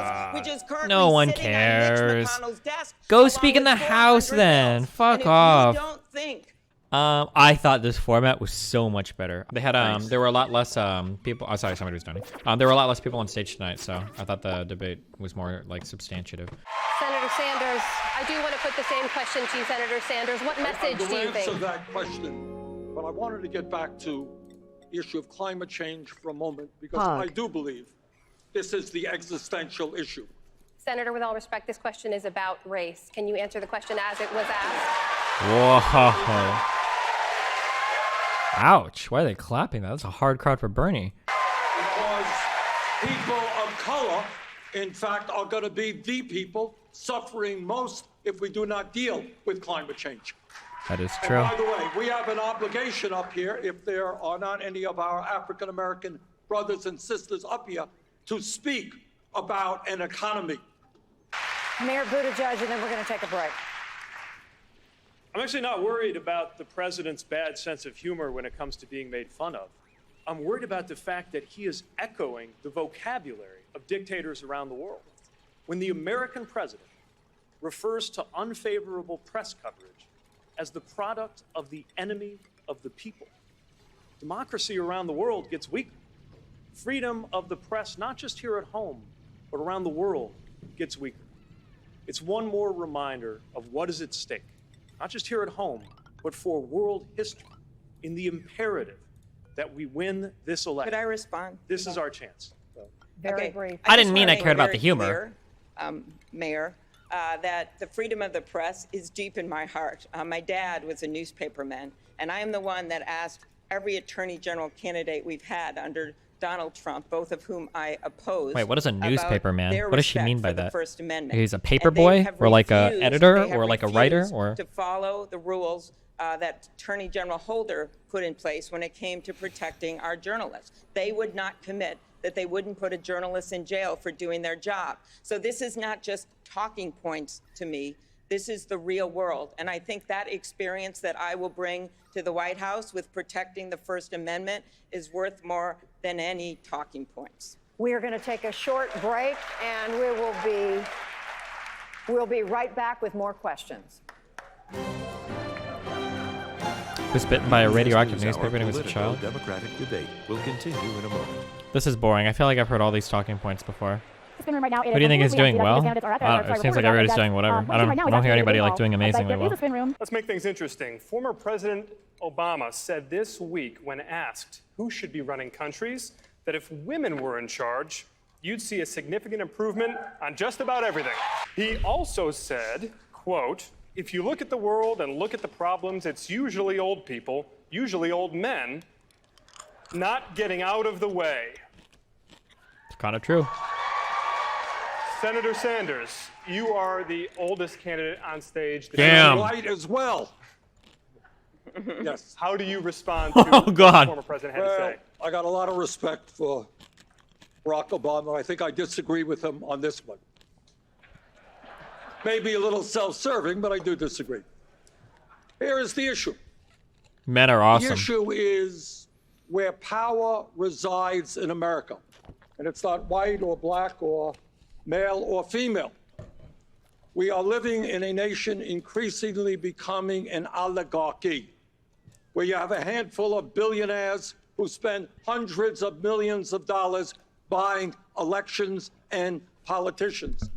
House, which is currently no one sitting cares. on Mitch McConnell's desk. Go speak in the House then. Fuck off. You don't think I thought this format was so much better. They had there were a lot less people. Oh, sorry, somebody was doing it. There were a lot less people on stage tonight, so I thought the debate was more like substantive. Senator Sanders, I do want to put the same question to you, Senator Sanders. What message do you think? To answer that question, but I wanted to get back to the issue of climate change for a moment, because I do believe this is the existential issue. Senator, with all respect, this question is about race. Can you answer the question as it was asked? Whoa. Ouch. Why are they clapping that? That's a hard crowd for Bernie. Because people of color, in fact, are going to be the people suffering most if we do not deal with climate change. That is true. And by the way, we have an obligation up here, if there are not any of our African-American brothers and sisters up here, to speak about an economy. Mayor Buttigieg, and then we're going to take a break. I'm actually not worried about the president's bad sense of humor when it comes to being made fun of. I'm worried about the fact that he is echoing the vocabulary of dictators around the world. When the American president refers to unfavorable press coverage as the product of the enemy of the people, democracy around the world gets weaker. Freedom of the press, not just here at home, but around the world, gets weaker. It's one more reminder of what is at stake, not just here at home, but for world history, in the imperative that we win this election. Could I respond? This is our chance. Very brief. I didn't mean I cared about the humor. Mayor, that the freedom of the press is deep in my heart. My dad was a newspaperman, and I am the one that asked every attorney general candidate we've had under Donald Trump, both of whom I oppose. Wait, what is a newspaper man? What What does she mean by that? First Amendment. He's a paper boy, or like a editor, or like a writer, or to follow the rules that Attorney General Holder put in place when it came to protecting our journalists. They would not commit that they wouldn't put a journalist in jail for doing their job. So this is not just talking points to me. This is the real world. And I think that experience that I will bring to the White House with protecting the First Amendment is worth more than any talking points. We are going to take a short break, and we'll be right back with more questions. was bitten by a radioactive newspaper when he was a child. Democratic debate will continue in a moment. This is boring. I feel like I've heard all these talking points before. Right now, who do you think is doing well? It seems like everybody's doing whatever. I don't hear anybody like doing amazingly well. Let's make things interesting. Former President Obama said this week when asked who should be running countries that if women were in charge, you'd see a significant improvement on just about everything. He also said, quote, if you look at the world and look at the problems, it's usually old people, usually old men, not getting out of the way. It's kind of true. Senator Sanders, you are the oldest candidate on stage. Damn. Right as well. Yes. How do you respond to what the former president had to say? I got a lot of respect for Barack Obama. I think I disagree with him on this one. Maybe a little self-serving, but I do disagree. Here is the issue. Men are awesome. The issue is where power resides in America. And it's not white or black or male or female. We are living in a nation increasingly becoming an oligarchy, where you have a handful of billionaires who spend hundreds of millions of dollars buying elections and politicians.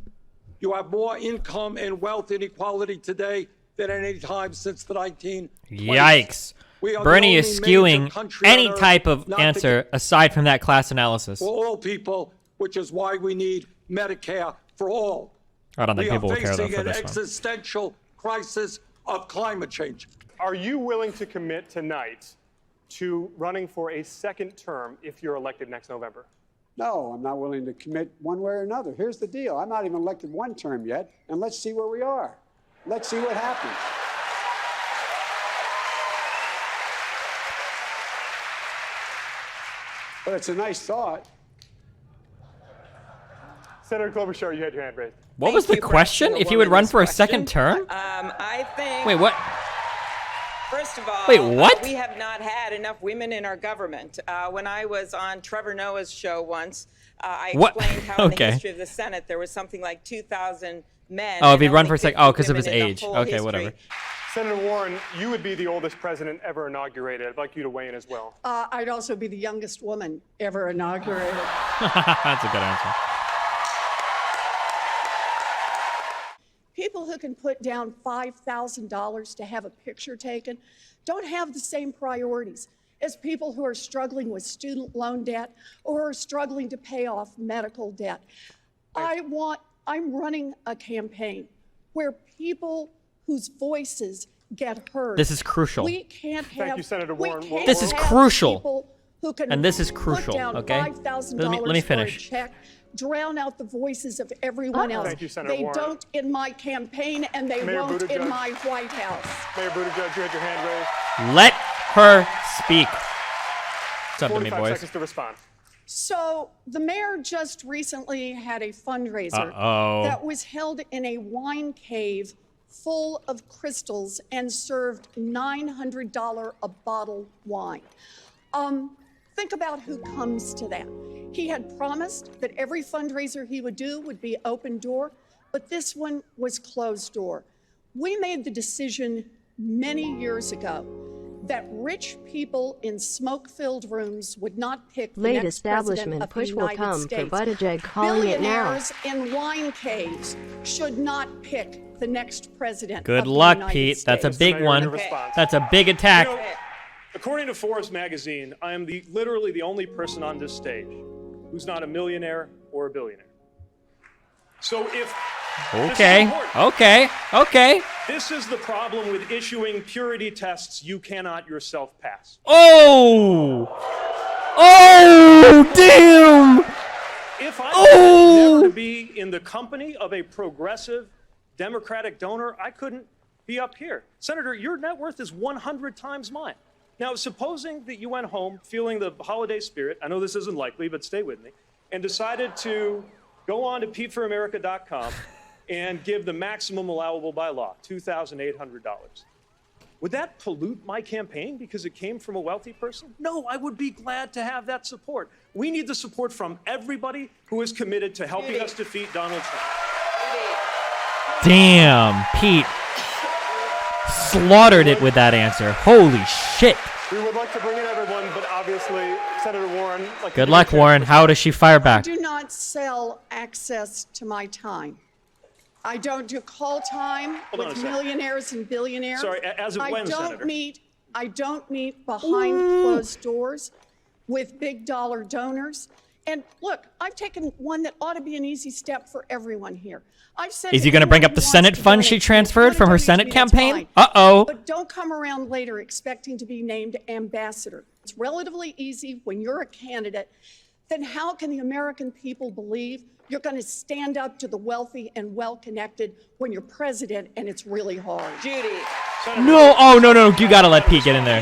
You have more income and wealth inequality today than at any time since the 1920s. Yikes. Bernie is skewing any type of answer aside from that class analysis. For all people, which is why we need Medicare for all. I don't think people will care though for We are facing this an one. existential crisis of climate change. Are you willing to commit tonight to running for a second term if you're elected next November? No, I'm not willing to commit one way or another. Here's the deal. I'm not even elected one term yet, and let's see where we are. Let's see what happens. But it's a nice thought. Senator Klobuchar, you had your hand raised. What was the question? If you would run for a second term? I think. Wait, what? First of all, Wait, what? We have not had enough women in our government. When I was on Trevor Noah's show once, I What? explained how in the Okay. history of the Senate there was something like 2,000 men. Oh, if and he'd run only for a sec. 50 Oh, because of his women in the age. whole Okay, history. whatever. Senator Warren, you would be the oldest president ever inaugurated. I'd like you to weigh in as well. I'd also be the youngest woman ever inaugurated. That's a good answer. People who can put down $5,000 to have a picture taken don't have the same priorities as people who are struggling with student loan debt or are struggling to pay off medical debt. I'm running a campaign where people whose voices get heard. This is crucial. We can't have. Thank you, Senator Warren. We can't This is have crucial. people who can And this is put crucial, down okay? $5,000 Let me for a finish. check, drown out the voices of everyone else. Thank you, Senator They Warren. don't in my campaign, and they Mayor won't in Buttigieg. my White House. Mayor Buttigieg, you had your hand raised. Let her speak. What's up to me, 45 boys? seconds to respond. So the mayor just recently had a fundraiser Uh-oh. that was held in a wine cave full of crystals and served $900 a bottle wine. Think about who comes to that. He had promised that every fundraiser he would do would be open door, but this one was closed door. We made the decision many years ago that rich people in smoke-filled rooms would not pick the Late next establishment president of push the will United come for States. Buttigieg calling it now. Billionaires in wine caves should not pick the next president. Good of the luck, United Pete. That's a States. big Mayor, one. your response. That's a big attack. You know, according to Forbes magazine, I am literally the only person on this stage who's not a millionaire or a billionaire. So if Okay. Okay. this is the problem with issuing purity tests you cannot yourself pass. Oh! Oh, damn! If I Oh! never to be in the company of a progressive Democratic donor, I couldn't be up here. Senator, your net worth is 100 times mine. Now, supposing that you went home feeling the holiday spirit, I know this isn't likely, but stay with me, and decided to go on to PeteForAmerica.com and give the maximum allowable by law, $2,800. Would that pollute my campaign because it came from a wealthy person? No, I would be glad to have that support. We need the support from everybody who is committed to helping us defeat Donald Trump. Damn, Pete. Slaughtered it with that answer. Holy shit. We would like to bring in everyone, but obviously, Senator Warren. Good luck, Warren. How does she fire back? I do not sell access to my time. I don't do call time Hold on a with second. millionaires and billionaires. Sorry, as of when, Senator? I don't meet behind closed doors with big dollar donors. And look, I've taken one that ought to be an easy step for everyone here. I've said Is he to going to bring anyone up the who wants Senate to fund she donate, transferred from her donate to Senate me, that's campaign? fine. Uh-oh. But don't come around later expecting to be named ambassador. It's relatively easy when you're a candidate. Then how can the American people believe you're going to stand up to the wealthy and well-connected when you're president and it's really hard? Judy. No, oh, no. You got to let Pete get in there.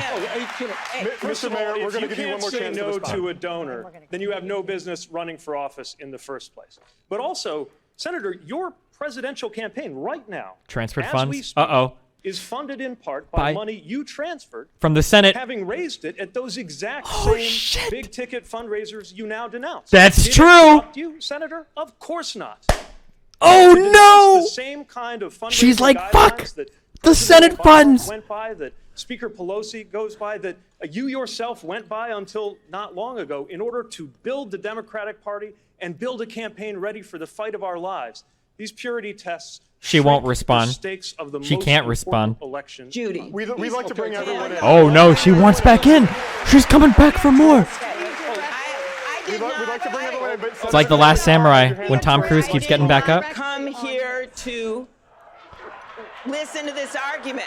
First Mr. of all, Mayor, we're if going you to give you one can't more say chance to no respond. to a donor, then you have no business running for office in the first place. But also, Senator, your presidential campaign right now, Transferred as funds? we speak, Uh-oh. is funded in part By- by money you transferred From the Senate. having raised it at those exact Oh, same shit. big-ticket fundraisers you now denounce. That's Did it true. corrupt you, Senator? Of course not. Oh, To denounce no! The same kind of fundraising She's like, guidelines fuck! that The President Senate Obama funds! went by, that Speaker Pelosi goes by, that you yourself went by until not long ago in order to build the Democratic Party and build a campaign ready for the fight of our lives. These purity tests. She won't shrink the respond. stakes of the She most can't important respond. Election. Judy. We'd like to bring everyone in. Oh, no, she wants back in. She's coming back for more. We'd like to bring everyone in, but It's like The Last Samurai when Tom Cruise keeps getting back up. Come here to listen to this argument.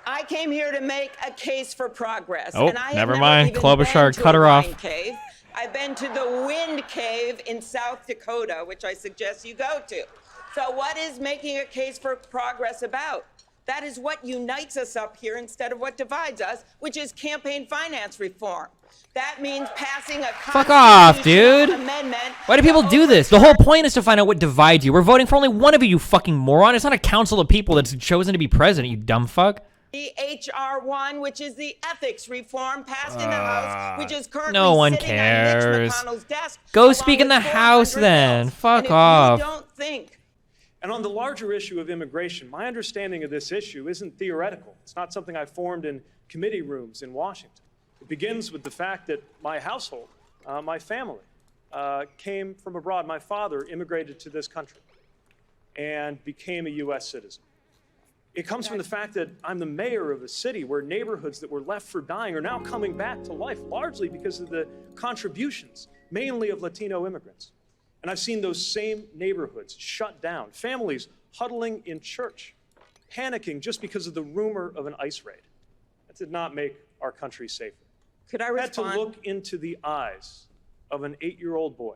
I came here to make a case for progress. Oh, and I have never never mind. even Klobuchar been to cut a her off. wine Cave. I've been to the Wind Cave in South Dakota, which I suggest you go to. So what is making a case for progress about? That is what unites us up here instead of what divides us, which is campaign finance reform. That means passing a Fuck off, dude. amendment. Why do people do this? The whole point is to find out what divides you. We're voting for only one of you, you fucking moron. It's not a council of people that's chosen to be president, you dumb fuck. The H.R. 1, which is the ethics reform passed in the House, which is currently no one sitting cares. on Mitch McConnell's desk. Go along speak in with the House 400 then. bills. Fuck and if off. You don't think. And on the larger issue of immigration, my understanding of this issue isn't theoretical. It's not something I formed in committee rooms in Washington. It begins with the fact that my household, my family, came from abroad. My father immigrated to this country and became a U.S. citizen. It comes from the fact that I'm the mayor of a city where neighborhoods that were left for dying are now coming back to life, largely because of the contributions, mainly of Latino immigrants. And I've seen those same neighborhoods shut down, families huddling in church, panicking just because of the rumor of an ICE raid. That did not make our country safer. Could I I had to respond? look into the eyes of an 8-year-old boy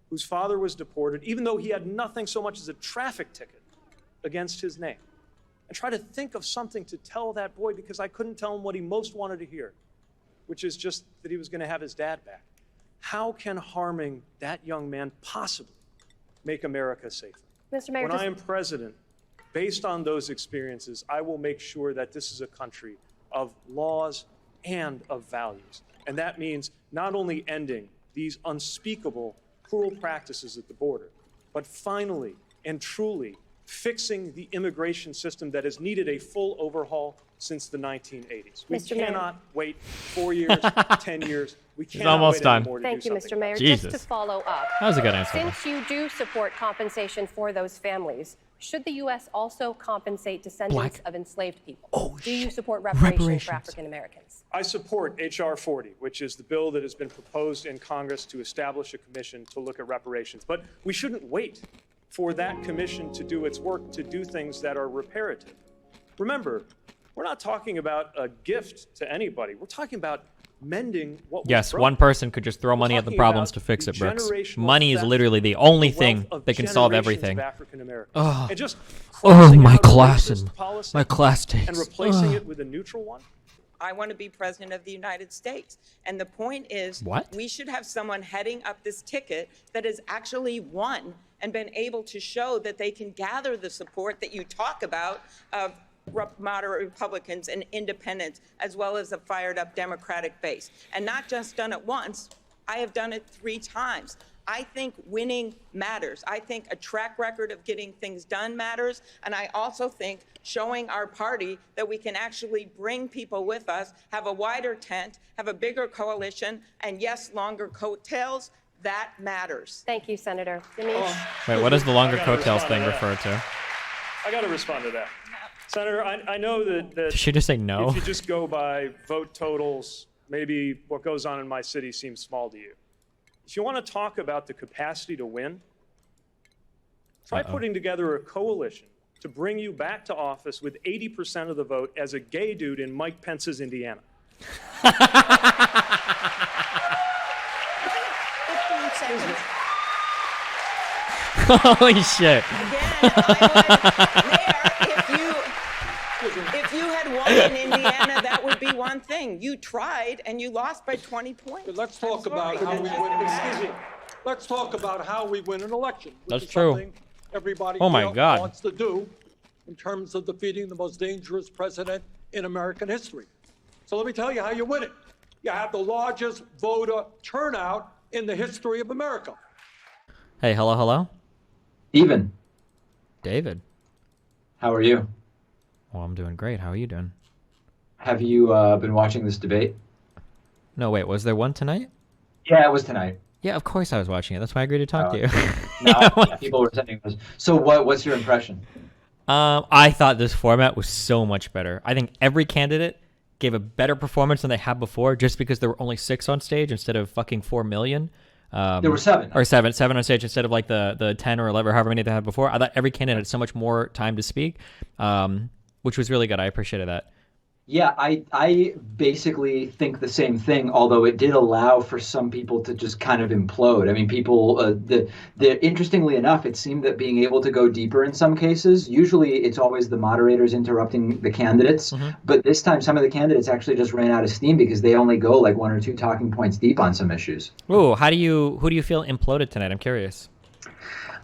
whose father was deported, even though he had nothing so much as a traffic ticket against his name, and try to think of something to tell that boy, because I couldn't tell him what he most wanted to hear, which is just that he was going to have his dad back. How can harming that young man possibly make America safer? Mr. Mayor, When I am president, based on those experiences, I will make sure that this is a country of laws and of values. And that means not only ending these unspeakable, cruel practices at the border, but finally and truly fixing the immigration system that has needed a full overhaul since the 1980s. We Mr. Mayor. cannot wait 4 years, 10 years. We cannot almost wait done. anymore to Thank do you, something Mr. Mayor. Jesus. Just to follow up, That was a good answer. since you do support compensation for those families, should the U.S. also compensate descendants of enslaved people? Do you support reparations for African Americans? I support H.R. 40, which is the bill that has been proposed in Congress to establish a commission to look at reparations. But we shouldn't wait for that commission to do its work to do things that are reparative. Remember, we're not talking about a gift to anybody. We're talking about mending what was Yes, broken. one person could just throw money at the talking problems about to fix the it, Brooks. generational Money is theft, literally the only the thing wealth of that can solve generations everything. of African Americans. Oh. And just Oh, crossing my out a class racist and policy my class days. and replacing Ugh. it with a neutral one. I want to be president of the United States. And the point is, What? we should have someone heading up this ticket that has actually won and been able to show that they can gather the support that you talk about of moderate Republicans and independents, as well as a fired up Democratic base. And not just done it once, I have done it 3 times. I think winning matters. I think a track record of getting things done matters. And I also think showing our party that we can actually bring people with us, have a wider tent, have a bigger coalition, and yes, longer coattails, that matters. Thank you, Senator. Denise? Wait, what does the longer I gotta coattails respond thing to that. refer to? I got to respond to that. Senator, I know that Did she just say no? if you just go by vote totals, maybe what goes on in my city seems small to you. If you want to talk about the capacity to win, try putting together a coalition to bring you back to office with 80% of the vote as a gay dude in Mike Pence's Indiana. 15 seconds. Holy shit. Again, if you had won in Indiana, that would be one thing. You tried and you lost by 20 points. But let's talk about how we win. Excuse me. Let's talk about how we win an election. Which That's is true. something everybody Oh my here God. wants to do in terms of defeating the most dangerous president in American history. So let me tell you how you win it. You have the largest voter turnout in the history of America. Hey, hello? Even, David. how are you? Well, I'm doing great. How are you doing? Have you been watching this debate? No, wait, was there one tonight? Yeah, it was tonight. Yeah, of course I was watching it. That's why I agreed to talk to you. No, people were sending those. So what's your impression? I thought this format was so much better. I think every candidate gave a better performance than they had before just because there were only 6 on stage instead of fucking 4 million. There were 7. Or 7 on stage instead of like the 10 or 11 or however many they had before. I thought every candidate had so much more time to speak, which was really good. I appreciated that. Yeah, I basically think the same thing, although it did allow for some people to just kind of implode. I mean, people, interestingly enough, it seemed that being able to go deeper in some cases, usually it's always the moderators interrupting the candidates, but this time some of the candidates actually just ran out of steam because they only go like 1 or 2 talking points deep on some issues. Ooh, who do you feel imploded tonight? I'm curious.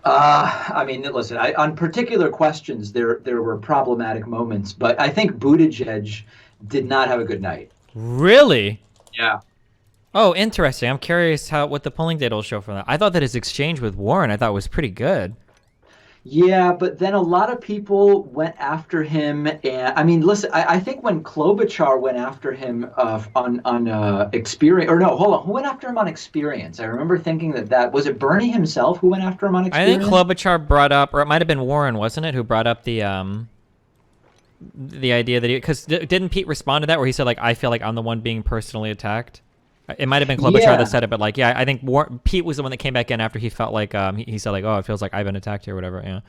I mean, listen, on particular questions, there were problematic moments, but I think Buttigieg did not have a good night. Really? Yeah. Oh, interesting. I'm curious what the polling data will show for that. I thought that his exchange with Warren, I thought was pretty good. Yeah, but then a lot of people went after him, and I mean, listen, I think when Klobuchar went after him on Experience, or no, hold on, who went after him on Experience? I remember thinking that was it Bernie himself who went after him on I Experience? think Klobuchar brought up, or it might have been Warren, wasn't it, who brought up the idea that because didn't Pete respond to that where he said like I feel like I'm the one being personally attacked? It might have been Klobuchar that said it, but like, yeah, I think Pete was the one that came back in after he felt like he said like, oh, it feels like I've been attacked here, or whatever. Yeah.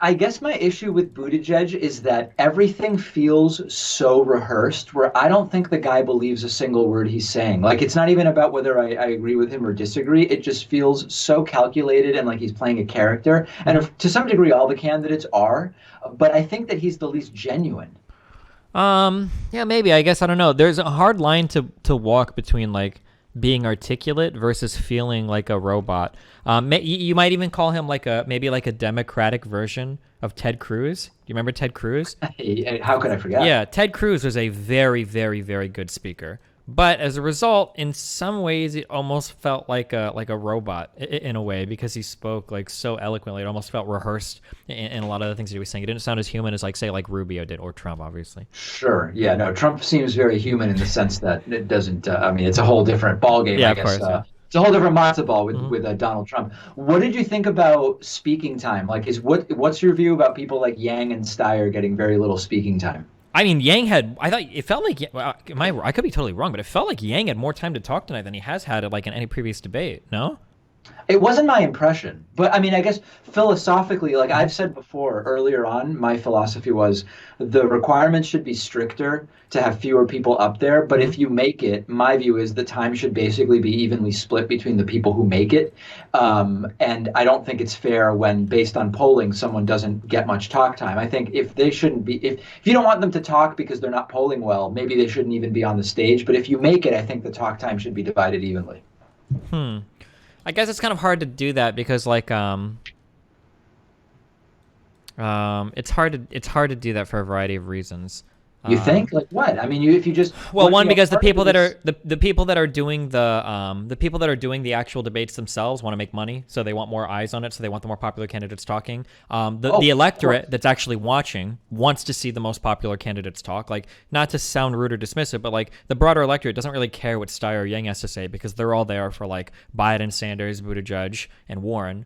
I guess my issue with Buttigieg is that everything feels so rehearsed, where I don't think the guy believes a single word he's saying. Like, it's not even about whether I agree with him or disagree. It just feels so calculated and like he's playing a character. And to some degree, all the candidates are, but I think that he's the least genuine. Yeah, maybe. I guess I don't know. There's a hard line to walk between like being articulate versus feeling like a robot. You might even call him like maybe like a democratic version of Ted Cruz. Do you remember Ted Cruz? How could I forget? Yeah, Ted Cruz was a very, very, very good speaker. But as a result, in some ways, it almost felt like a robot in a way because he spoke like so eloquently. It almost felt rehearsed in a lot of the things that he was saying. It didn't sound as human as like say like Rubio did or Trump, obviously. Sure. Yeah. No. Trump seems very human in the sense that it doesn't. I mean, it's a whole different ballgame. Yeah, I guess. of course. Yeah. It's a whole different matzo ball with Donald Trump. What did you think about speaking time? Like, what's your view about people like Yang and Steyer getting very little speaking time? I mean, Yang I thought it felt like, I could be totally wrong, but it felt like Yang had more time to talk tonight than he has had like in any previous debate. No? It wasn't my impression, but I mean, I guess philosophically, like I've said before earlier on, my philosophy was the requirements should be stricter to have fewer people up there. But if you make it, my view is the time should basically be evenly split between the people who make it. And I don't think it's fair when based on polling, someone doesn't get much talk time. I think if you don't want them to talk because they're not polling well, maybe they shouldn't even be on the stage. But if you make it, I think the talk time should be divided evenly. I guess it's kind of hard to do that because like it's hard to do that for a variety of reasons. You think? Like what? I mean, if you just because the people that are the people that are doing the people that are doing the actual debates themselves want to make money, so they want more eyes on it, so they want the more popular candidates talking. The electorate that's actually watching wants to see the most popular candidates talk. Like, not to sound rude or dismissive, but like the broader electorate doesn't really care what Steyer or Yang has to say because they're all there for like Biden, Sanders, Buttigieg, and Warren.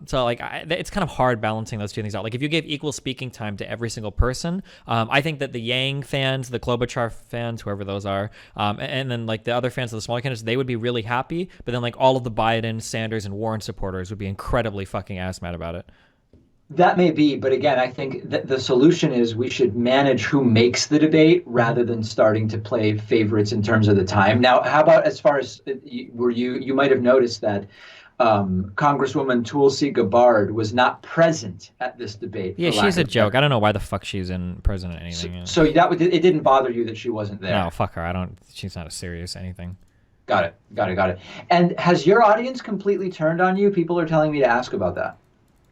So like it's kind of hard balancing those two things out. Like if you gave equal speaking time to every single person, I think that the Yang fans, the Klobuchar fans, whoever those are, and then like the other fans of the smaller candidates, they would be really happy. But then like all of the Biden, Sanders, and Warren supporters would be incredibly fucking ass mad about it. That may be, but again, I think that the solution is we should manage who makes the debate rather than starting to play favorites in terms of the time. Now, how about as far as you might have noticed that Congresswoman Tulsi Gabbard was not present at this debate. Yeah, she's a joke. I don't know why the fuck she's in president or anything. So it didn't bother you that she wasn't there? No, fuck her. She's not a serious anything. Got it. And has your audience completely turned on you? People are telling me to ask about that.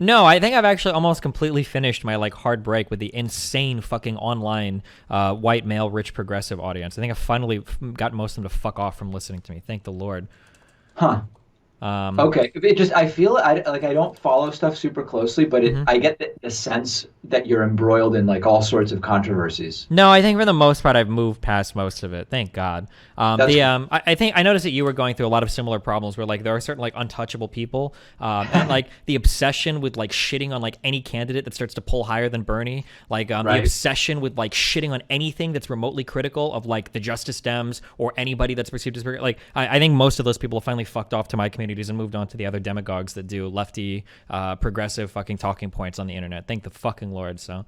No, I think I've actually almost completely finished my like hard break with the insane fucking online white male rich progressive audience. I think I finally got most of them to fuck off from listening to me. Thank the Lord. Huh. Okay. I feel I don't follow stuff super closely, but I get the sense that you're embroiled in like all sorts of controversies. No, I think for the most part I've moved past most of it. Thank God. I think I noticed that you were going through a lot of similar problems where like there are certain like untouchable people, and like the obsession with like shitting on like any candidate that starts to pull higher than Bernie, like the obsession with like shitting on anything that's remotely critical of like the Justice Dems or anybody that's perceived as like I think most of those people have finally fucked off to my communities and moved on to the other demagogues that do lefty progressive fucking talking points on the internet. Thank the fucking Lord. So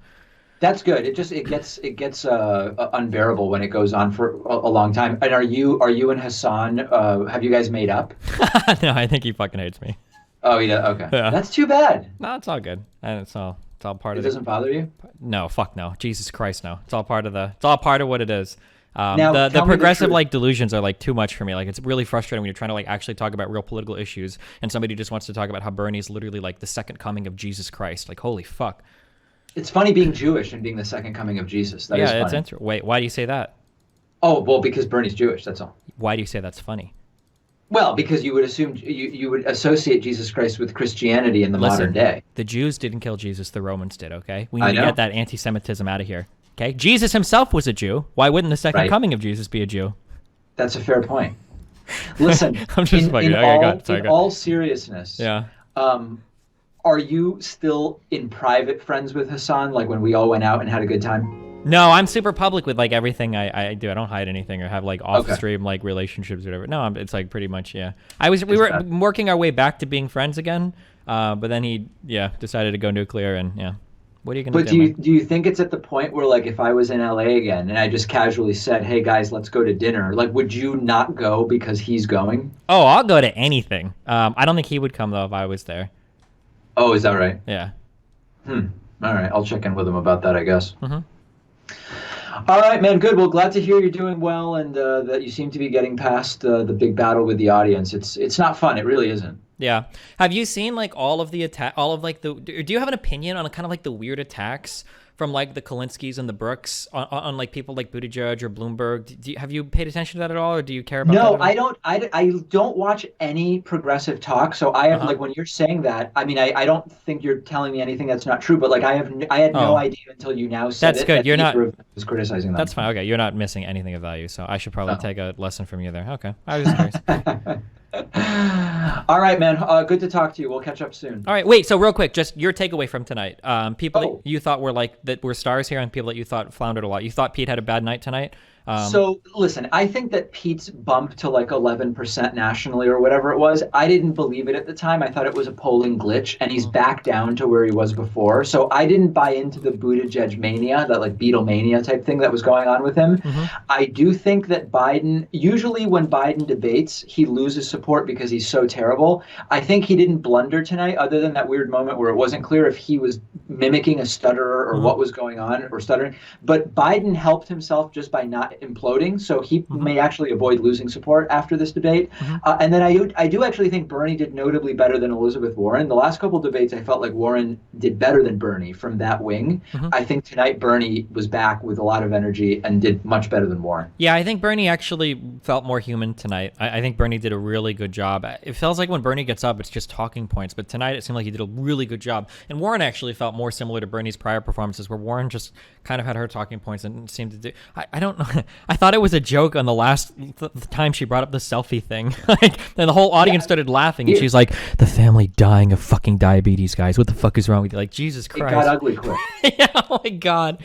that's good. It gets unbearable when it goes on for a long time. And are you and Hassan, have you guys made up? No, I think he fucking hates me. Oh, he does? Okay. Yeah. That's too bad. No, it's all good. And it's all part of it. It doesn't bother you? No, fuck no. Jesus Christ, no. It's all part of what it is. Now, the tell me the progressive truth. like delusions are like too much for me. Like it's really frustrating when you're trying to like actually talk about real political issues and somebody just wants to talk about how Bernie's literally like the second coming of Jesus Christ. Like holy fuck. It's funny being Jewish and being the second coming of Jesus. That is Yeah, funny. it's interesting. Wait, why do you say that? Oh, well, because Bernie's Jewish, that's all. Why do you say that's funny? Well, because you would assume you would associate Jesus Christ with Christianity in the Listen, modern day. the Jews didn't kill Jesus, the Romans did, okay? We I need to know. get that anti-Semitism out of here. Okay? Jesus himself was a Jew. Why wouldn't the second Right. coming of Jesus be a Jew? That's a fair point. Listen, I'm just fucking. in, Okay, all, go ahead. Sorry, in go ahead. all seriousness, Yeah. Are you still in private friends with Hassan, like when we all went out and had a good time? No, I'm super public with like everything I do. I don't hide anything or have like off Okay. stream like relationships or whatever. No, it's like pretty much we were working our way back to being friends again, but then he decided to go nuclear and what are you gonna But do? Man? do you think it's at the point where, like, if I was in LA again and I just casually said, "Hey guys, let's go to dinner," like, would you not go because he's going? Oh, I'll go to anything. I don't think he would come though if I was there. Oh, is that right? Yeah. All right, I'll check in with him about that, I guess. Mm-hmm. All right, man. Good. Well, glad to hear you're doing well and that you seem to be getting past the big battle with the audience. It's not fun. It really isn't. Yeah. Have you seen like all of the do you have an opinion on kind of like the weird attacks from like the Kalinskis and the Brooks on like people like Buttigieg or Bloomberg? Have you paid attention to that at all, or do you care about that No, at all? I don't. I don't watch any progressive talk. So I have like when you're saying that. I mean, I don't think you're telling me anything that's not true. But like I had no idea until you now said That's it. good. That You're not was criticizing them. That's fine. Okay, you're not missing anything of value. So I should probably take a lesson from you there. Okay, I was just curious. All right, man. Good to talk to you. We'll catch up soon. All right, wait. So real quick, just your takeaway from tonight. People that you thought were stars here, and people that you thought floundered a lot. You thought Pete had a bad night tonight. So listen, I think that Pete's bump to like 11% nationally or whatever it was, I didn't believe it at the time. I thought it was a polling glitch, and he's back down to where he was before. So I didn't buy into the Buttigieg mania, that like Beatlemania type thing that was going on with him. I do think that Biden, usually when Biden debates, he loses support because he's so terrible. I think he didn't blunder tonight, other than that weird moment where it wasn't clear if he was mimicking a stutterer or what was going on or stuttering. But Biden helped himself just by not imploding, so he may actually avoid losing support after this debate. And then I do actually think Bernie did notably better than Elizabeth Warren. The last couple debates, I felt like Warren did better than Bernie from that wing. I think tonight Bernie was back with a lot of energy and did much better than Warren. Yeah, I think Bernie actually felt more human tonight. I think Bernie did a really good job. It feels like when Bernie gets up, it's just talking points, but tonight it seemed like he did a really good job. And Warren actually felt more similar to Bernie's prior performances, where Warren just kind of had her talking points and seemed to do. I don't know. I thought it was a joke on the last time she brought up the selfie thing. Like, then the whole audience started laughing, and she's like, "The family dying of fucking diabetes, guys. What the fuck is wrong with you?" Like, Jesus Christ. It got ugly quick. Yeah, oh my God.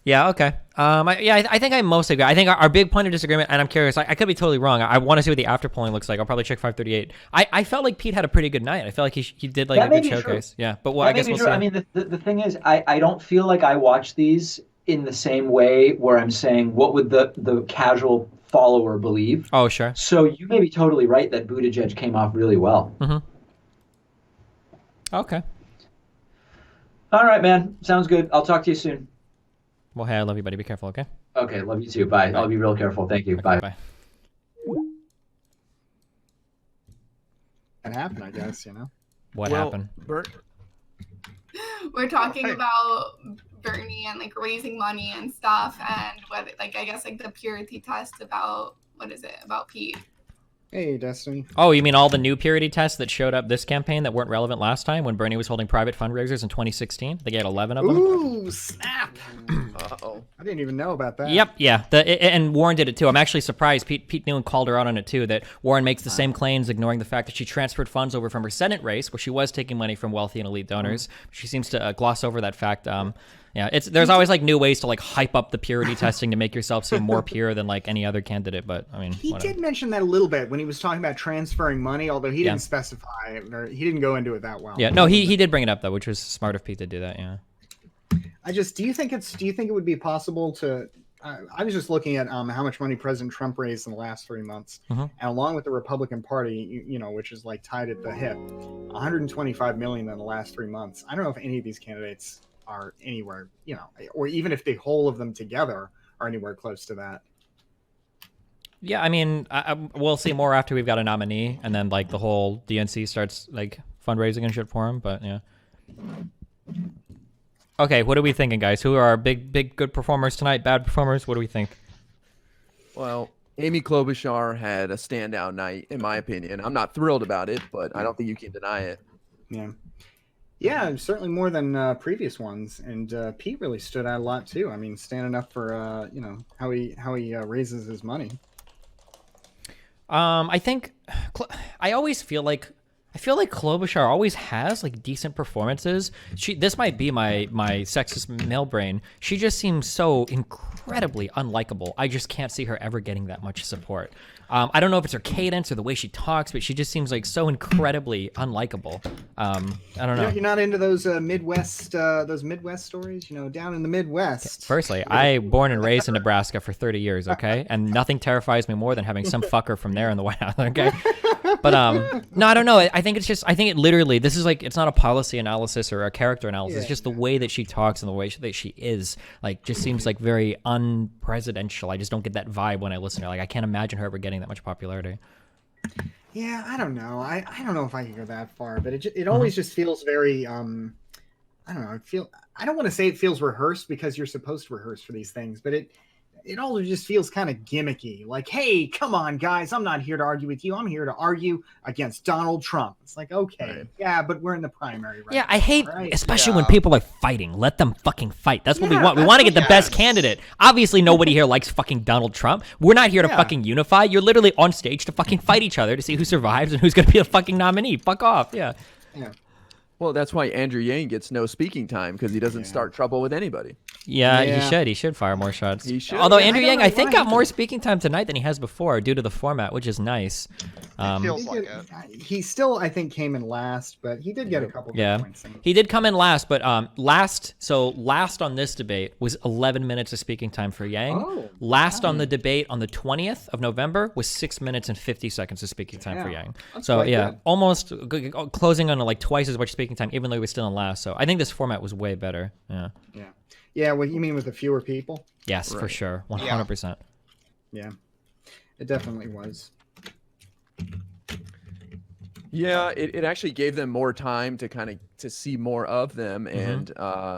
Yeah, okay. I think I mostly agree. I think our big point of disagreement, and I'm curious, I could be totally wrong. I want to see what the after polling looks like. I'll probably check 538. I felt like Pete had a pretty good night. I felt like he did like That a may good be showcase. true. Yeah, but That I may guess be we'll true. see. I mean, the thing is, I don't feel like I watch these in the same way where I'm saying, what would the casual follower believe? Oh, sure. So you may be totally right that Buttigieg came off really well. Okay. All right, man. Sounds good. I'll talk to you soon. Well, hey, I love you, buddy. Be careful, okay? Okay, love you too. Bye. I'll be real careful. Thank you. Okay, Bye. Bye. It happened, I guess, you know. What happened? We're talking about Bernie and like raising money and stuff, and what, like, I guess like the purity test about about Pete. Hey, Destiny. Oh, you mean all the new purity tests that showed up this campaign that weren't relevant last time when Bernie was holding private fundraisers in 2016? They had 11 of them. Ooh, snap! Uh-oh. I didn't even know about that. Yep, yeah. And Warren did it too. I'm actually surprised. Pete Newman called her out on it too, that Warren makes the same claims, ignoring the fact that she transferred funds over from her Senate race, where she was taking money from wealthy and elite donors. She seems to gloss over that fact. Yeah, there's always like new ways to like hype up the purity testing to make yourself seem more pure than like any other candidate. But I mean, he whatever. did mention that a little bit when he was talking about transferring money, although he didn't specify, or he didn't go into it that well. Yeah, no, he did bring it up though, which was smart of Pete to do that. Yeah. Do you think it would be possible to? I was just looking at how much money President Trump raised in the last 3 months, and along with the Republican Party, you know, which is like tied at the hip, 125 million in the last 3 months. I don't know if any of these candidates are anywhere, you know, or even if the whole of them together are anywhere close to that. Yeah, I mean, we'll see more after we've got a nominee, and then like the whole DNC starts like fundraising and shit for him. But yeah. Okay, what are we thinking, guys? Who are our big good performers tonight? Bad performers? What do we think? Well, Amy Klobuchar had a standout night, in my opinion. I'm not thrilled about it, but I don't think you can deny it. Yeah. Yeah, certainly more than previous ones, and Pete really stood out a lot too. I mean, standing up for you know, how he raises his money. I think I feel like Klobuchar always has like decent performances. This might be my sexist male brain. She just seems so incredibly unlikable. I just can't see her ever getting that much support. I don't know if it's her cadence or the way she talks, but she just seems like so incredibly unlikable. I don't know. You're not into those Midwest stories, you know, down in the Midwest. Firstly, I born and raised in Nebraska for 30 years, okay? And nothing terrifies me more than having some fucker from there in the White House, okay? But no, I don't know. I think it literally, this is like, it's not a policy analysis or a character analysis. It's just the way that she talks and the way that she is, like, just seems like very unpresidential. I just don't get that vibe when I listen to her. Like, I can't imagine her ever getting that much popularity. Yeah, I don't know. I don't know if I can go that far, but it always just feels very I don't know. I don't want to say it feels rehearsed because you're supposed to rehearse for these things, but it all just feels kind of gimmicky. Like, hey, come on, guys, I'm not here to argue with you. I'm here to argue against Donald Trump. It's like, okay, yeah, but we're in the primary right Yeah, now, I hate, right? especially when people are fighting. Let them fucking fight. That's what we want. We want to get the best candidate. Obviously, nobody here likes fucking Donald Trump. We're not here to fucking unify. You're literally on stage to fucking fight each other to see who survives and who's going to be the fucking nominee. Fuck off. Yeah. Well, that's why Andrew Yang gets no speaking time, because he doesn't start trouble with anybody. Yeah, he should fire more shots. He should. Although Andrew Yang, I think, got more speaking time tonight than he has before due to the format, which is nice. Feels like it. He still, I think, came in last, but he did get a couple good points. He did come in last, but last on this debate was 11 minutes of speaking time for Yang. Last on the debate on the 20th of November was 6 minutes and 50 seconds of speaking time for Yang. So yeah, almost closing on like twice as much speaking time, even though he was still in last. So I think this format was way better. Yeah, what you mean with the fewer people? Yes, for sure. 100%. Yeah, it definitely was. Yeah, it actually gave them more time to kind of see more of them, and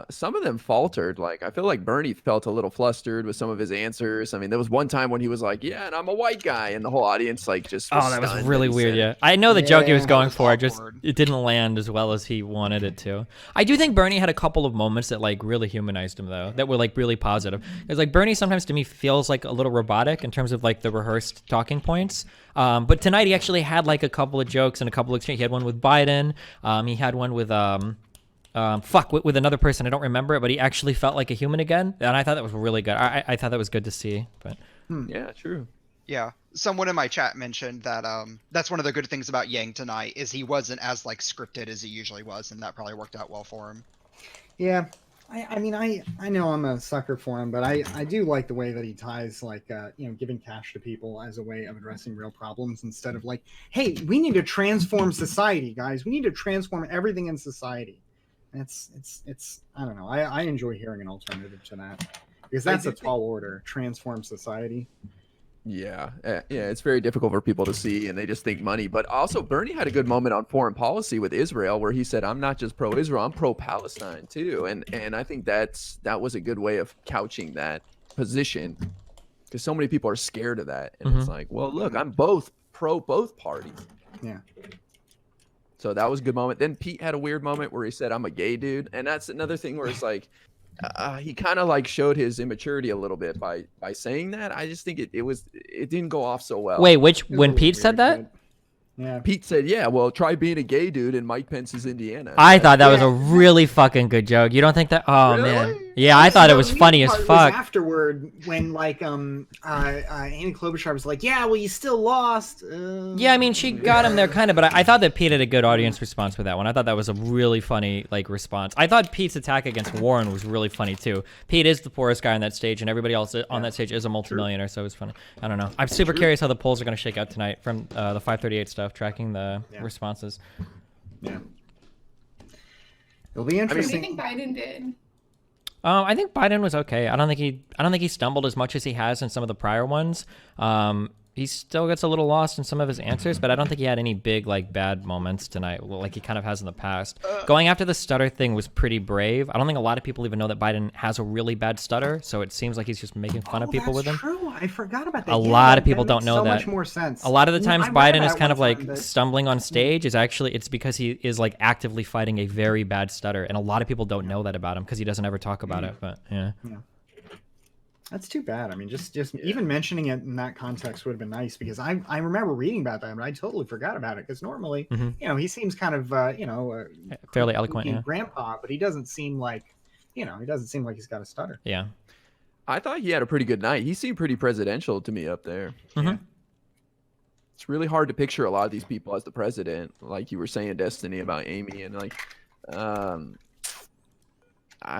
some of them faltered. Like, I feel like Bernie felt a little flustered with some of his answers. I mean, there was one time when he was like, "Yeah, and I'm a white guy," and the whole audience like just was that was stunned really that he weird. said Yeah, it. I know the joke he was going for. It didn't land as well as he wanted it to. I do think Bernie had a couple of moments that like really humanized him though, that were like really positive. Because like Bernie sometimes to me feels like a little robotic in terms of like the rehearsed talking points. But tonight he actually had like a couple of jokes and a couple of exchanges. He had one with Biden. He had one with with another person. I don't remember it, but he actually felt like a human again, and I thought that was really good. I thought that was good to see. But yeah, true. Yeah, someone in my chat mentioned that that's one of the good things about Yang tonight is he wasn't as like scripted as he usually was, and that probably worked out well for him. Yeah, I mean, I know I'm a sucker for him, but I do like the way that he ties like giving cash to people as a way of addressing real problems instead of like, hey, we need to transform society, guys. We need to transform everything in society. It's I don't know. I enjoy hearing an alternative to that because that's a tall order. Transform society. Yeah, it's very difficult for people to see, and they just think money. But also, Bernie had a good moment on foreign policy with Israel, where he said, "I'm not just pro-Israel, I'm pro-Palestine too." And I think that was a good way of couching that position, because so many people are scared of that, and it's like, well, look, I'm both pro both parties. Yeah. So that was a good moment. Then Pete had a weird moment where he said, "I'm a gay dude," and that's another thing where it's like. He kind of like showed his immaturity a little bit by saying that. I just think it didn't go off so well. Wait, when Pete said that? Yeah. Pete said, "Yeah, well, try being a gay dude in Mike Pence's Indiana." I thought that was a really fucking good joke. You don't think that? Oh Really? man, yeah, I thought it was funny as fuck. Afterward, when like Amy Klobuchar was like, "Yeah, well, you still lost." Yeah, I mean, she got him there kind of, but I thought that Pete had a good audience response with that one. I thought that was a really funny like response. I thought Pete's attack against Warren was really funny too. Pete is the poorest guy on that stage, and everybody else on that stage is a multimillionaire, so it was funny. I don't know. I'm super curious how the polls are going to shake out tonight from the 538 stuff, tracking the responses. Yeah. It'll be interesting. What do you think Biden did? I think Biden was okay. I don't think he stumbled as much as he has in some of the prior ones. He still gets a little lost in some of his answers, but I don't think he had any big like bad moments tonight, like he kind of has in the past. Going after the stutter thing was pretty brave. I don't think a lot of people even know that Biden has a really bad stutter, so it seems like he's just making fun of people with him. True. I forgot about that. A lot of people don't know that. So much more sense. A lot of the times Biden is kind of like but... stumbling on stage is actually it's because he is like actively fighting a very bad stutter, and a lot of people don't know that about him because he doesn't ever talk about it. But yeah. That's too bad. I mean, just even mentioning it in that context would have been nice because I remember reading about that, but I totally forgot about it because normally, you know, he seems kind of, fairly eloquent, yeah. Grandpa, but he doesn't seem like, he doesn't seem like he's got a stutter. Yeah. I thought he had a pretty good night. He seemed pretty presidential to me up there. Yeah. It's really hard to picture a lot of these people as the president, like you were saying, Destiny, about Amy, and like, I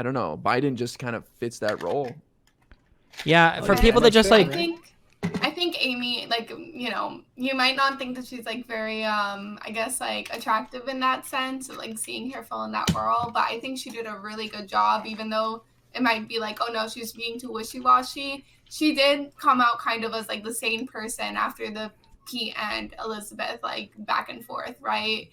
don't know. Biden just kind of fits that role. Yeah, for people that just like... I think Amy, like, you know, you might not think that she's like very, I guess like attractive in that sense, like seeing her fall in that role, but I think she did a really good job, even though it might be like, oh no, she's being too wishy-washy. She did come out kind of as like the sane person after the Pete and Elizabeth like back and forth, right?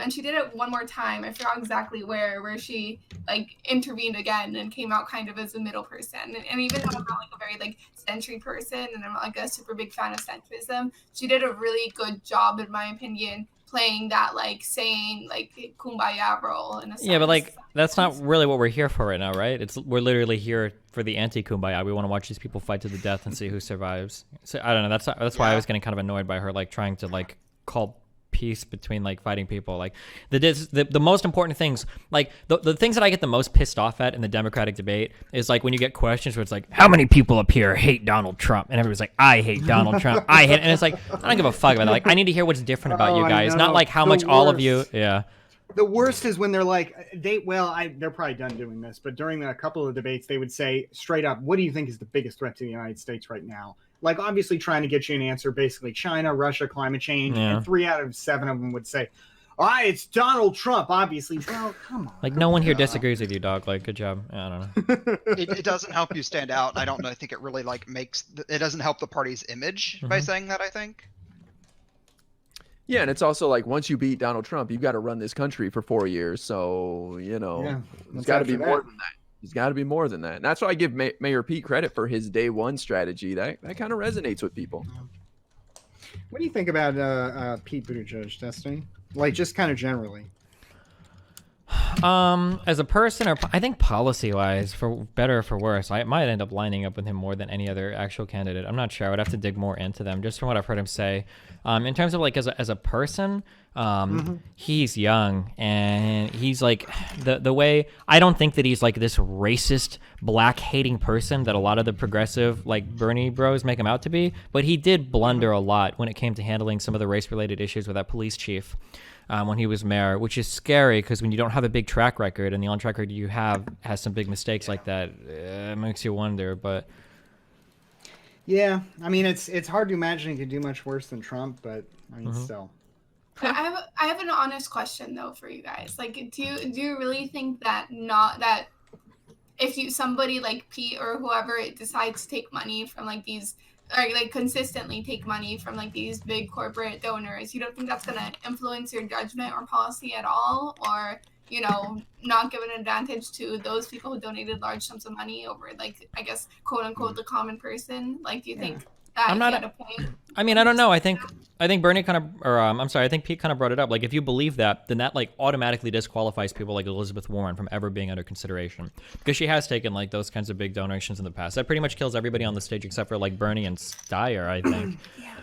And she did it one more time. I forgot exactly where she like intervened again and came out kind of as a middle person. And even though I'm not like a very like century person and I'm not like a super big fan of centrism, she did a really good job, in my opinion, playing that like sane like kumbaya role in a sense. Yeah, but like that's not really what we're here for right now, right? We're literally here for the anti-kumbaya. We want to watch these people fight to the death and see who survives. So I don't know. That's why I was getting kind of annoyed by her like trying to like call peace between like fighting people. Like the most important things, like the things that I get the most pissed off at in the Democratic debate is like when you get questions where it's like, how many people up here hate Donald Trump? And everybody's like, I hate Donald Trump. I hate, and it's like, I don't give a fuck about that. Like, I need to hear what's different about you guys, not like how much all of you. Yeah. The worst is when they're like, they're probably done doing this, but during a couple of debates, they would say straight up, what do you think is the biggest threat to the United States right now? Like, obviously trying to get you an answer, basically China, Russia, climate change, and 3 out of 7 of them would say, it's Donald Trump, obviously. Well, come on. Like, no one here disagrees with you, dog. Like, good job. I don't know. It doesn't help you stand out. I don't know. I think it really, like, it doesn't help the party's image by saying that, I think. Yeah, and it's also like once you beat Donald Trump, you've got to run this country for 4 years. So, you know, it's got to be more than that. He's got to be more than that. And that's why I give Mayor Pete credit for his day one strategy. That kind of resonates with people. What do you think about Pete Buttigieg, Destiny? Like, just kind of generally. As a person, or I think policy-wise, for better or for worse, I might end up lining up with him more than any other actual candidate. I'm not sure. I would have to dig more into them, just from what I've heard him say. In terms of like as a person, he's young and he's like the way I don't think that he's like this racist, black-hating person that a lot of the progressive like Bernie bros make him out to be. But he did blunder a lot when it came to handling some of the race-related issues with that police chief. When he was mayor, which is scary because when you don't have a big track record and the only track record you have has some big mistakes like that, it makes you wonder. But yeah, I mean, it's hard to imagine he could do much worse than Trump, but I mean, still. I have an honest question though for you guys. Like, do you really think that if somebody like Pete or whoever decides to take money from like these, or like consistently take money from like these big corporate donors, you don't think that's going to influence your judgment or policy at all, or not give an advantage to those people who donated large sums of money over like, I guess, quote unquote, the common person? Like, do you think that I'm not at a point? I mean, I don't know. I think Bernie kind of, or I'm sorry, I think Pete kind of brought it up. Like, if you believe that, then that like automatically disqualifies people like Elizabeth Warren from ever being under consideration, because she has taken like those kinds of big donations in the past. That pretty much kills everybody on the stage except for like Bernie and Steyer, I think. Yeah,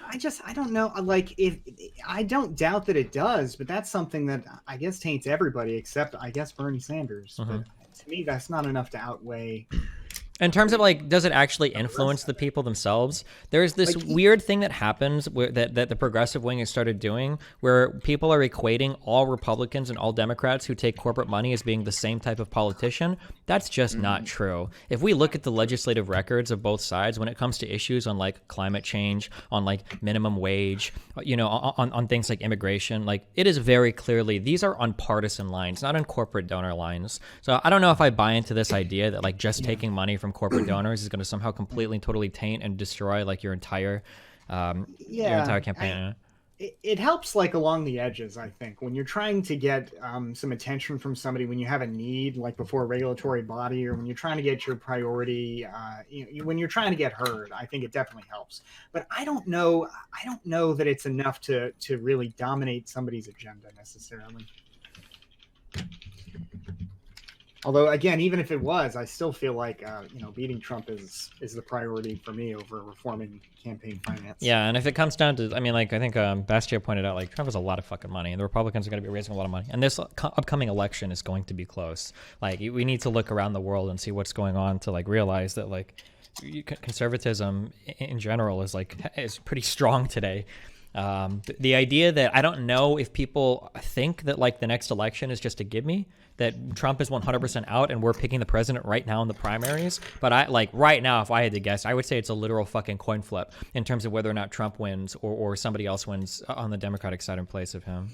I don't know. Like, I don't doubt that it does, but that's something that I guess taints everybody except I guess Bernie Sanders. But to me, that's not enough to outweigh In terms of like, does it actually influence the people themselves? There's this weird thing that happens that the progressive wing has started doing, where people are equating all Republicans and all Democrats who take corporate money as being the same type of politician. That's just not true. If we look at the legislative records of both sides, when it comes to issues on like climate change, on like minimum wage, you know, on things like immigration, like it is very clearly, these are on partisan lines, not on corporate donor lines. So I don't know if I buy into this idea that like just taking money from corporate donors is going to somehow completely and totally taint and destroy like your entire campaign. It helps like along the edges, I think, when you're trying to get some attention from somebody, when you have a need like before a regulatory body, or when you're trying to get your priority, when you're trying to get heard. I think it definitely helps, but I don't know that it's enough to really dominate somebody's agenda necessarily. Although, again, even if it was, I still feel like, beating Trump is the priority for me over reforming campaign finance. Yeah, and if it comes down to, I mean, like, I think Bastia pointed out, like, Trump has a lot of fucking money, and the Republicans are going to be raising a lot of money. And this upcoming election is going to be close. Like, we need to look around the world and see what's going on to, like, realize that, like, conservatism in general is pretty strong today. The idea that I don't know if people think that like the next election is just a gimme, that Trump is 100% out and we're picking the president right now in the primaries. But I like right now, if I had to guess, I would say it's a literal fucking coin flip in terms of whether or not Trump wins or somebody else wins on the Democratic side in place of him.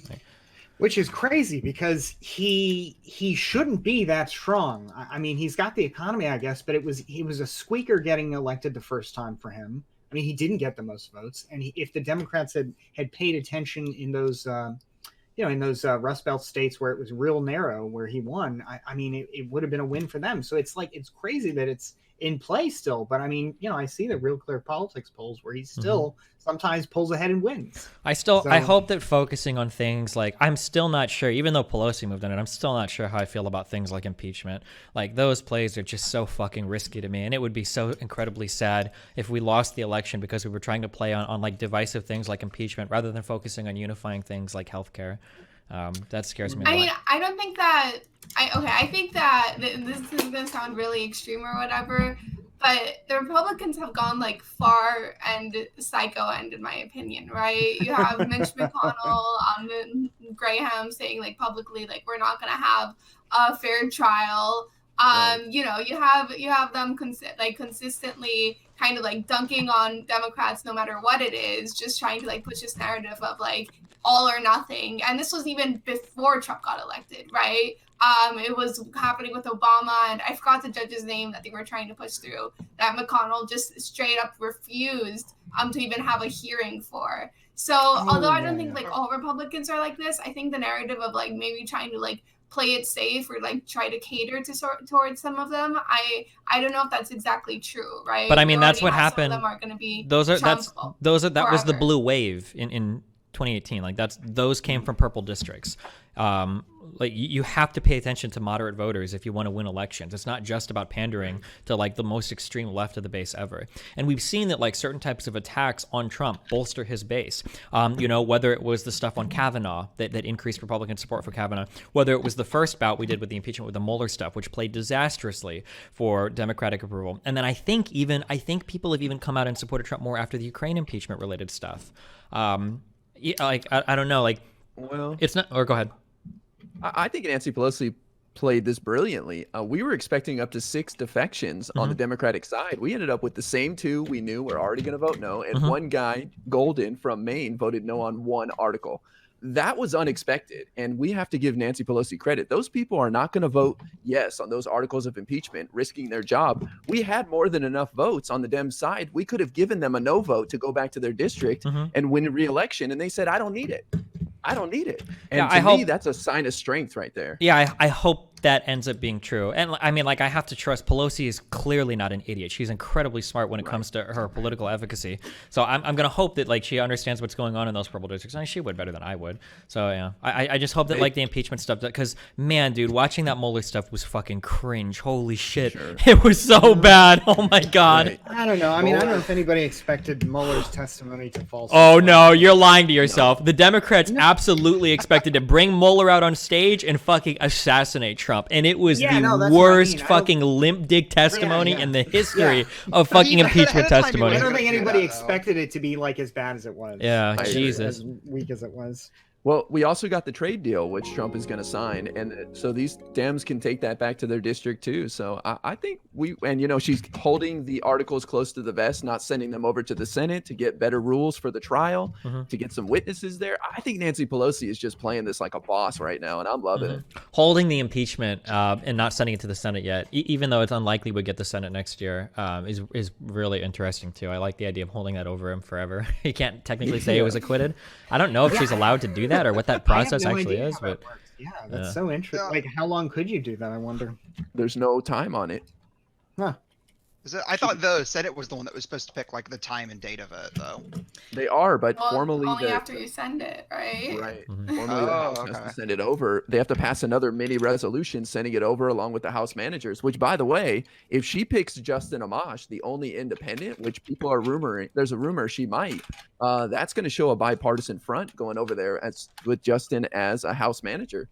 Which is crazy because he shouldn't be that strong. I mean, he's got the economy, I guess, but he was a squeaker getting elected the first time for him. I mean, he didn't get the most votes, and if the Democrats had paid attention in those, Rust Belt states where it was real narrow, where he won, I mean, it would have been a win for them. So it's crazy that it's in play still. But I mean, I see the Real Clear Politics polls where he still sometimes pulls ahead and wins. I hope that focusing on things like, I'm still not sure, even though Pelosi moved on it, I'm still not sure how I feel about things like impeachment. Like those plays are just so fucking risky to me. And it would be so incredibly sad if we lost the election because we were trying to play on like divisive things like impeachment rather than focusing on unifying things like healthcare. That scares me. I mean, I don't think that, I think that this is going to sound really extreme or whatever, but the Republicans have gone like far and psycho end, in my opinion, right? You have Mitch McConnell, Graham saying like publicly, like, we're not going to have a fair trial. You have them consistently kind of like dunking on Democrats no matter what it is, just trying to like push this narrative of like all or nothing. And this was even before Trump got elected, right? It was happening with Obama, and I forgot the judge's name that they were trying to push through, that McConnell just straight up refused to even have a hearing for. So although I don't think like all Republicans are like this, I think the narrative of like maybe trying to like play it safe or like try to cater to towards some of them, I don't know if that's exactly true, right? But I mean, that's what happened. Some of them are going to be that was the blue wave in 2018. Like those came from purple districts. Like you have to pay attention to moderate voters if you want to win elections. It's not just about pandering to like the most extreme left of the base ever. And we've seen that like certain types of attacks on Trump bolster his base. Whether it was the stuff on Kavanaugh that increased Republican support for Kavanaugh, whether it was the first bout we did with the impeachment with the Mueller stuff, which played disastrously for Democratic approval. And then I think people have even come out and supported Trump more after the Ukraine impeachment related stuff. I don't know, like, well, it's not, or go ahead. I think Nancy Pelosi played this brilliantly. We were expecting up to 6 defections on the Democratic side. We ended up with the same 2 we knew were already going to vote no, and one guy, Golden from Maine, voted no on 1 article. That was unexpected, and we have to give Nancy Pelosi credit. Those people are not going to vote yes on those articles of impeachment, risking their job. We had more than enough votes on the Dem side. We could have given them a no vote to go back to their district and win re-election, and they said, I don't need it. I don't need it. And to me, that's a sign of strength right there. Yeah, I hope that ends up being true. And I mean, like, I have to trust Pelosi is clearly not an idiot. She's incredibly smart when it comes to her political efficacy. So I'm going to hope that like she understands what's going on in those purple districts. And she would better than I would. So yeah, I just hope that like the impeachment stuff, because man, dude, watching that Mueller stuff was fucking cringe. Holy shit. Sure. It was so bad. Oh my God. Right. I don't know. I mean, I don't know if anybody expected Mueller's testimony to fall. Oh no, you're lying to yourself. No. The Democrats absolutely expected to bring Mueller out on stage and fucking assassinate Trump. Trump, and it was Yeah, the no, that's what I worst mean. fucking limp dick testimony yeah. in the history of fucking impeachment testimony. I don't think anybody expected it to be like as bad as it was. Yeah, Like, Jesus. as weak as it was. Well, we also got the trade deal, which Trump is going to sign. And so these Dems can take that back to their district, too. So I think she's holding the articles close to the vest, not sending them over to the Senate to get better rules for the trial, to get some witnesses there. I think Nancy Pelosi is just playing this like a boss right now, and I'm loving it. Holding the impeachment and not sending it to the Senate yet, even though it's unlikely we'd get the Senate next year, is really interesting, too. I like the idea of holding that over him forever. He can't technically say he was acquitted. I don't know if she's allowed to do that or what that process actually is, but yeah, that's so interesting. Like, how long could you do that? I wonder. There's no time on it. Huh. I thought the Senate was the one that was supposed to pick like the time and date of it, though. They are, but formally only after you send it, right? Right. Formally, the House has to send it over. They have to pass another mini resolution sending it over along with the House managers. Which, by the way, if she picks Justin Amash, the only independent, which people are rumoring, there's a rumor she might. That's going to show a bipartisan front going over there with Justin as a House manager.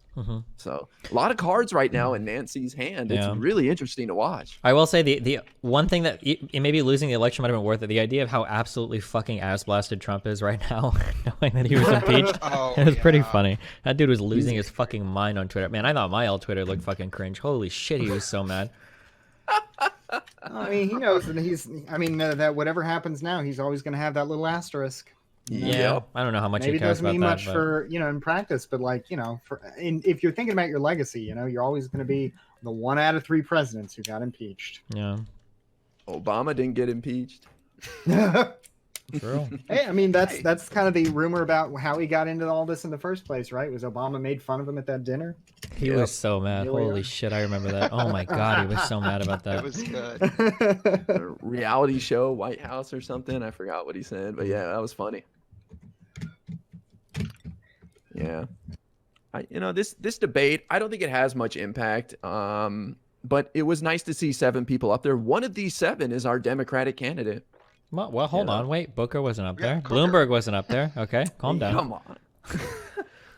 So a lot of cards right now in Nancy's hand. It's really interesting to watch. I will say the one thing that maybe losing the election might have been worth it. The idea of how absolutely fucking ass blasted Trump is right now, knowing that he was impeached, it was pretty funny. That dude was losing his fucking mind on Twitter. Man, I thought my old Twitter looked fucking cringe. Holy shit, he was so mad. I mean, he knows that that whatever happens now, he's always going to have that little asterisk. Yeah, I don't know how much Maybe he it cares doesn't about mean that. much But... for in practice, but like if you're thinking about your legacy, you're always going to be the 1 out of 3 presidents who got impeached. Yeah. Obama didn't get impeached. True. Hey, I mean that's kind of the rumor about how he got into all this in the first place, right? Was Obama made fun of him at that dinner? He was so mad. Holy shit, I remember that. Oh my god, he was so mad about that. It was good. A reality show, White House or something. I forgot what he said, but yeah, that was funny. Yeah. This debate, I don't think it has much impact. But it was nice to see 7 people up there. One of these 7 is our Democratic candidate. Well, hold on. Wait, Booker wasn't up there. Bloomberg wasn't up there. Okay, calm down. Come on.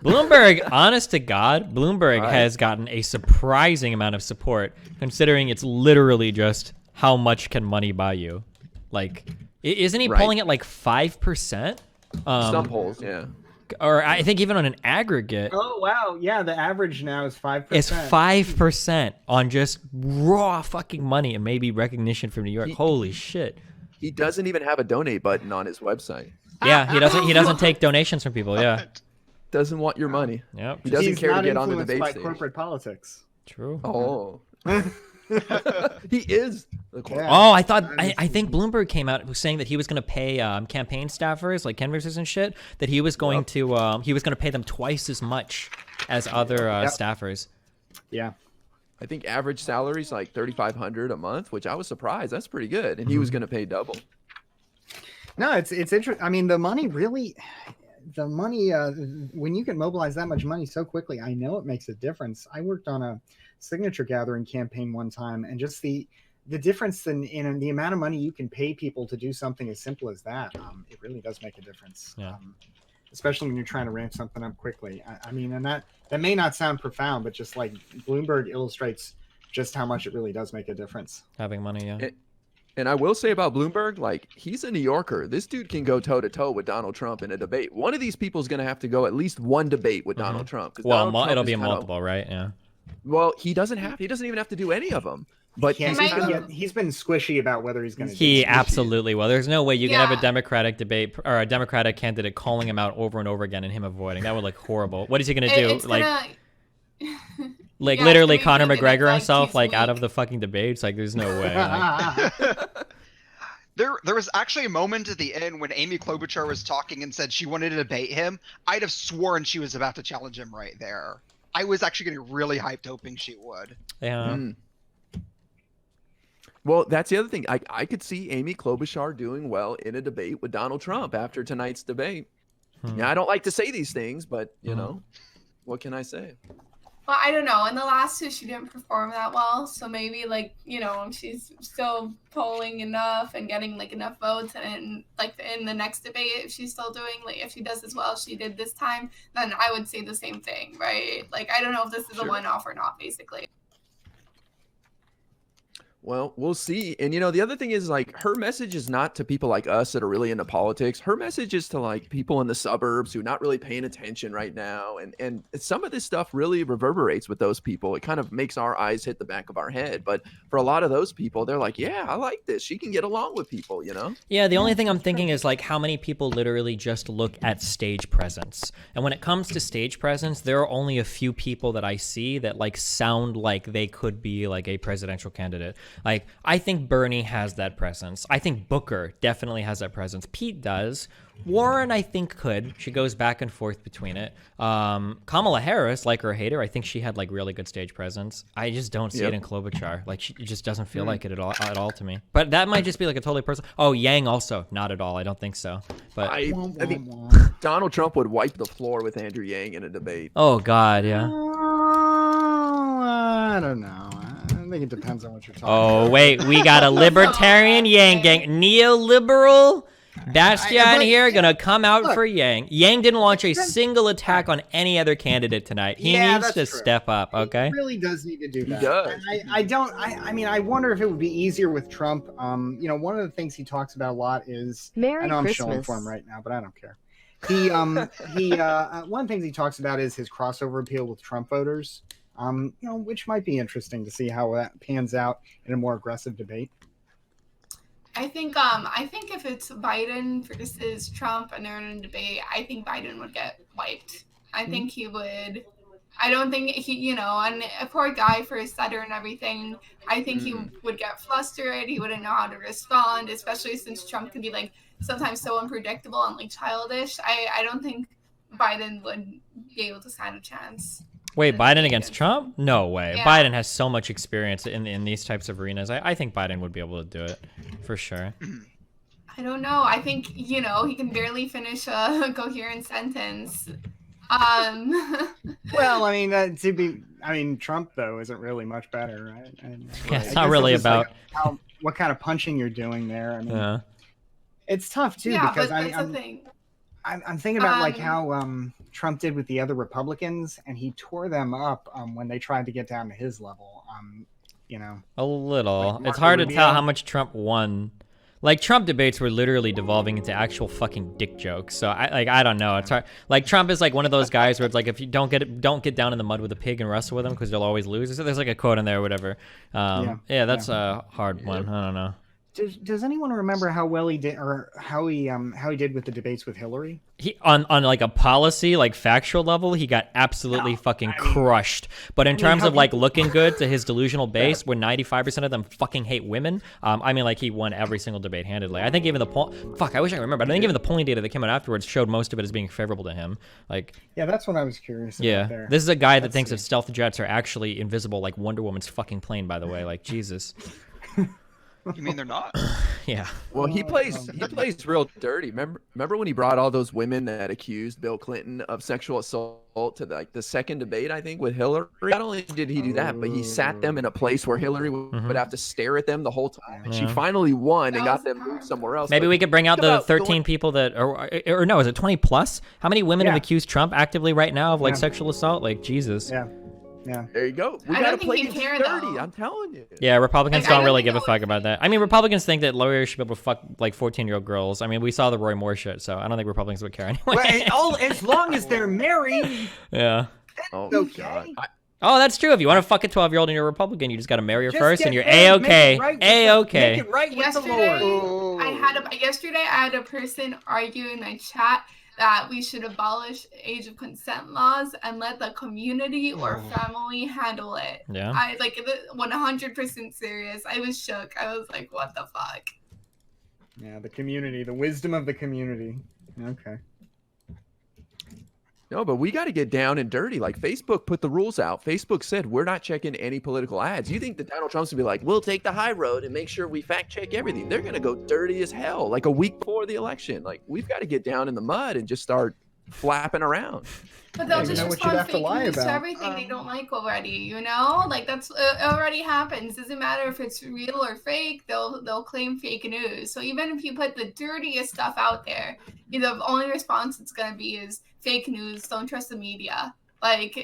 Bloomberg, honest to God, Bloomberg has gotten a surprising amount of support, considering it's literally just how much can money buy you. Like, isn't he polling at like 5%? Some polls, yeah. Or I think even on an aggregate. Oh, wow. Yeah, the average now is 5%. It's 5% on just raw fucking money and maybe recognition from New York. Holy shit. He doesn't even have a donate button on his website. Yeah, he doesn't take donations from people, yeah. Doesn't want your money. Yep. He doesn't care to get on the He's debate not influenced by stage. corporate politics. True. Oh. He is the corporate. Oh, I think Bloomberg came out saying that he was going to pay campaign staffers like canvassers and shit, that he was going to pay them twice as much as other staffers. Yeah. I think average salary is like $3,500 a month, which I was surprised. That's pretty good. And he was going to pay double. No, it's interesting. I mean, the money, when you can mobilize that much money so quickly, I know it makes a difference. I worked on a signature gathering campaign one time, and just the difference in the amount of money you can pay people to do something as simple as that, it really does make a difference. Yeah. Especially when you're trying to ramp something up quickly. I mean, and that may not sound profound, but just like Bloomberg illustrates just how much it really does make a difference. Having money, yeah. And I will say about Bloomberg, like, he's a New Yorker. This dude can go toe-to-toe with Donald Trump in a debate. One of these people is going to have to go at least one debate with Donald Trump. Well, it'll be multiple, right? Yeah. Well, he doesn't even have to do any of them. But he's been squishy about whether he's going to. He absolutely will. There's no way you can have a Democratic debate or a Democratic candidate calling him out over and over again and him avoiding. That would look horrible. What is he going to do? Like literally Conor McGregor himself, like out of the fucking debates. Like, there's no way. There was actually a moment at the end when Amy Klobuchar was talking and said she wanted to debate him. I'd have sworn she was about to challenge him right there. I was actually getting really hyped, hoping she would. Yeah. Well, that's the other thing. I could see Amy Klobuchar doing well in a debate with Donald Trump after tonight's debate. Yeah, I don't like to say these things, but, you know, what can I say? Well, I don't know. In the last two, she didn't perform that well. So maybe, like, you know, she's still polling enough and getting, like, enough votes. And, like, in the next debate, if she's still doing, like, if she does as well as she did this time, then I would say the same thing, right? Like, I don't know if this is a one-off or not, basically. Well, we'll see. And, you know, the other thing is, like, her message is not to people like us that are really into politics. Her message is to, like, people in the suburbs who are not really paying attention right now. And some of this stuff really reverberates with those people. It kind of makes our eyes hit the back of our head. But for a lot of those people, they're like, yeah, I like this. She can get along with people, you know? Yeah, the only thing I'm thinking is, like, how many people literally just look at stage presence. And when it comes to stage presence, there are only a few people that I see that, like, sound like they could be, like, a presidential candidate. Like, I think Bernie has that presence. I think Booker definitely has that presence. Pete does. Warren, I think, could. She goes back and forth between it. Kamala Harris, like her or hate her, I think she had, like, really good stage presence. I just don't see it in Klobuchar. Like, it just doesn't feel like it at all to me. But that might just be, like, a totally personal... Oh, Yang also. Not at all. I don't think so. But I mean, Donald Trump would wipe the floor with Andrew Yang in a debate. Oh, God, yeah. I don't know. I think it depends on what you're talking about. Oh, wait. We got a libertarian Yang gang. Neoliberal Bastion here gonna come out for Yang. Yang didn't launch a single attack on any other candidate tonight. He needs to step up, okay? He really does need to do that. He does. I mean, I wonder if it would be easier with Trump. You know, one of the things he talks about a lot is... I know I'm showing for him right now, but I don't care. One of the things he talks about is his crossover appeal with Trump voters. You know, which might be interesting to see how that pans out in a more aggressive debate. I think if it's Biden versus Trump and they're in a debate, I think Biden would get wiped. I think he would. I don't think he, you know, and a poor guy for his stutter and everything, I think he would get flustered. He wouldn't know how to respond, especially since Trump can be, like, sometimes so unpredictable and, like, childish. I don't think Biden would be able to stand a chance. Wait, Biden against Trump? No way. Yeah. Biden has so much experience in these types of arenas. I think Biden would be able to do it, for sure. I don't know. I think, you know, he can barely finish a coherent sentence. Well, I mean, Trump, though, isn't really much better, right? Yeah, it's not really about... Like what kind of punching you're doing there. I mean, it's tough, too, because I'm thinking about, like, how... Trump did with the other Republicans, and he tore them up when they tried to get down to his level. You know, a little. Like it's hard to tell how much Trump won. Like, Trump debates were literally devolving into actual fucking dick jokes. So I don't know. It's hard. Like, Trump is like one of those guys where it's like, if you don't get down in the mud with a pig and wrestle with him because you'll always lose. So there's like a quote in there or whatever. Yeah, that's a hard one. I don't know. Does anyone remember how well he did, or how he did with the debates with Hillary? He on like a policy, like factual level, he got absolutely crushed. But in terms of like looking good to his delusional base, where 95% of them fucking hate women, I mean, like, he won every single debate handedly. I think even I wish I remember. I think even the polling data that came out afterwards showed most of it as being favorable to him. Like, yeah, that's what I was curious about there. This is a guy that thinks that stealth jets are actually invisible, like Wonder Woman's fucking plane. By the way, like, Jesus. You mean they're not? Yeah. Well, he plays real dirty. Remember when he brought all those women that accused Bill Clinton of sexual assault to the second debate, I think, with Hillary? Not only did he do that, but he sat them in a place where Hillary would have to stare at them the whole time. And she finally won and got them moved somewhere else. Maybe we could bring out the 13 people that, or no, is it 20 plus? How many women have accused Trump actively right now of like sexual assault? Like, Jesus. Yeah. There you go. We gotta play it dirty. I'm telling you. Yeah, Republicans don't really give a fuck about that. I mean, Republicans think that lawyers should be able to fuck like 14-year-old girls. I mean, we saw the Roy Moore shit, so I don't think Republicans would care anyway. Well, as long as they're married. Yeah. Oh, God. Oh, that's true. If you want to fuck a 12-year-old and you're a Republican, you just got to marry her first, and you're A-okay. A-okay. Make it right with the Lord. Yesterday, I had a person argue in my chat that we should abolish age of consent laws and let the community or family handle it. Yeah. I 100% serious. I was shook. I was like, what the fuck? Yeah, the community, the wisdom of the community. Okay. No, but we got to get down and dirty. Like, Facebook put the rules out. Facebook said, we're not checking any political ads. You think that Donald Trump's going to be like, we'll take the high road and make sure we fact check everything. They're going to go dirty as hell, like a week before the election. Like, we've got to get down in the mud and just start flapping around. But they'll You just know what you'd respond have to fake lie news to about. everything they don't like already, you know? Like that's it already happens. Doesn't matter if it's real or fake, they'll claim fake news. So even if you put the dirtiest stuff out there, the only response it's gonna be is fake news, don't trust the media. Like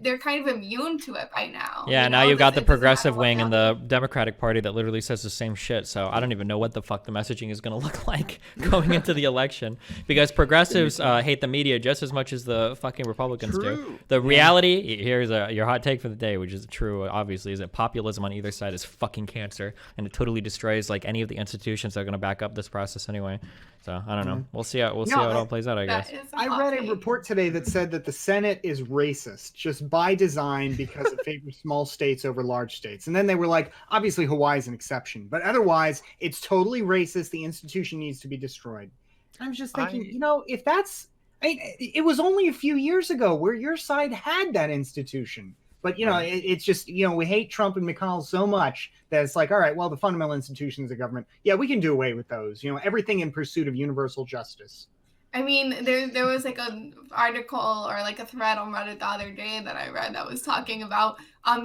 they're kind of immune to it by now. Yeah, you now know? you've got the It doesn't matter progressive what wing in now. the Democratic Party that literally says the same shit. So I don't even know what the fuck the messaging is going to look like going into the election, because progressives hate the media just as much as the fucking Republicans do. The reality, here's your hot take for the day, which is true, obviously, is that populism on either side is fucking cancer, and it totally destroys like any of the institutions that are going to back up this process anyway. So I don't know. We'll see how it all plays out, I guess. I read a report today that said that the Senate is racist just by design because it favors small states over large states. And then they were like, obviously Hawaii's an exception, but otherwise it's totally racist. The institution needs to be destroyed. I was just thinking, if that's, it was only a few years ago where your side had that institution. But, it's just, we hate Trump and McConnell so much that it's like, all right, well, the fundamental institutions of government, yeah, we can do away with those. Everything in pursuit of universal justice. I mean, there was like an article or like a thread on Reddit the other day that I read that was talking about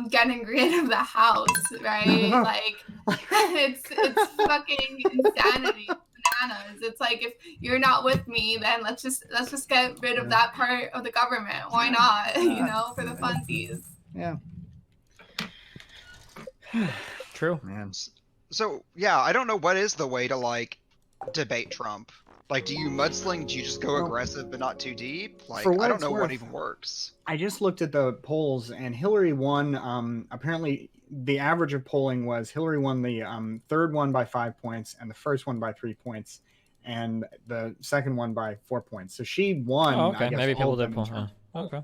getting rid of the house, right? Like it's fucking insanity, bananas. It's like, if you're not with me, then let's just get rid of that part of the government. Why not? For the funsies. Yeah. True. Man. So yeah, I don't know what is the way to like debate Trump. Like, do you mudsling? Do you just go aggressive but not too deep? Like, I don't know what even works. I just looked at the polls, and Hillary won. Apparently, the average of polling was Hillary won the third one by 5 points, and the first one by 3 points, and the second one by 4 points. So she won. Oh, okay. I guess, Maybe all people of did them pull. Okay.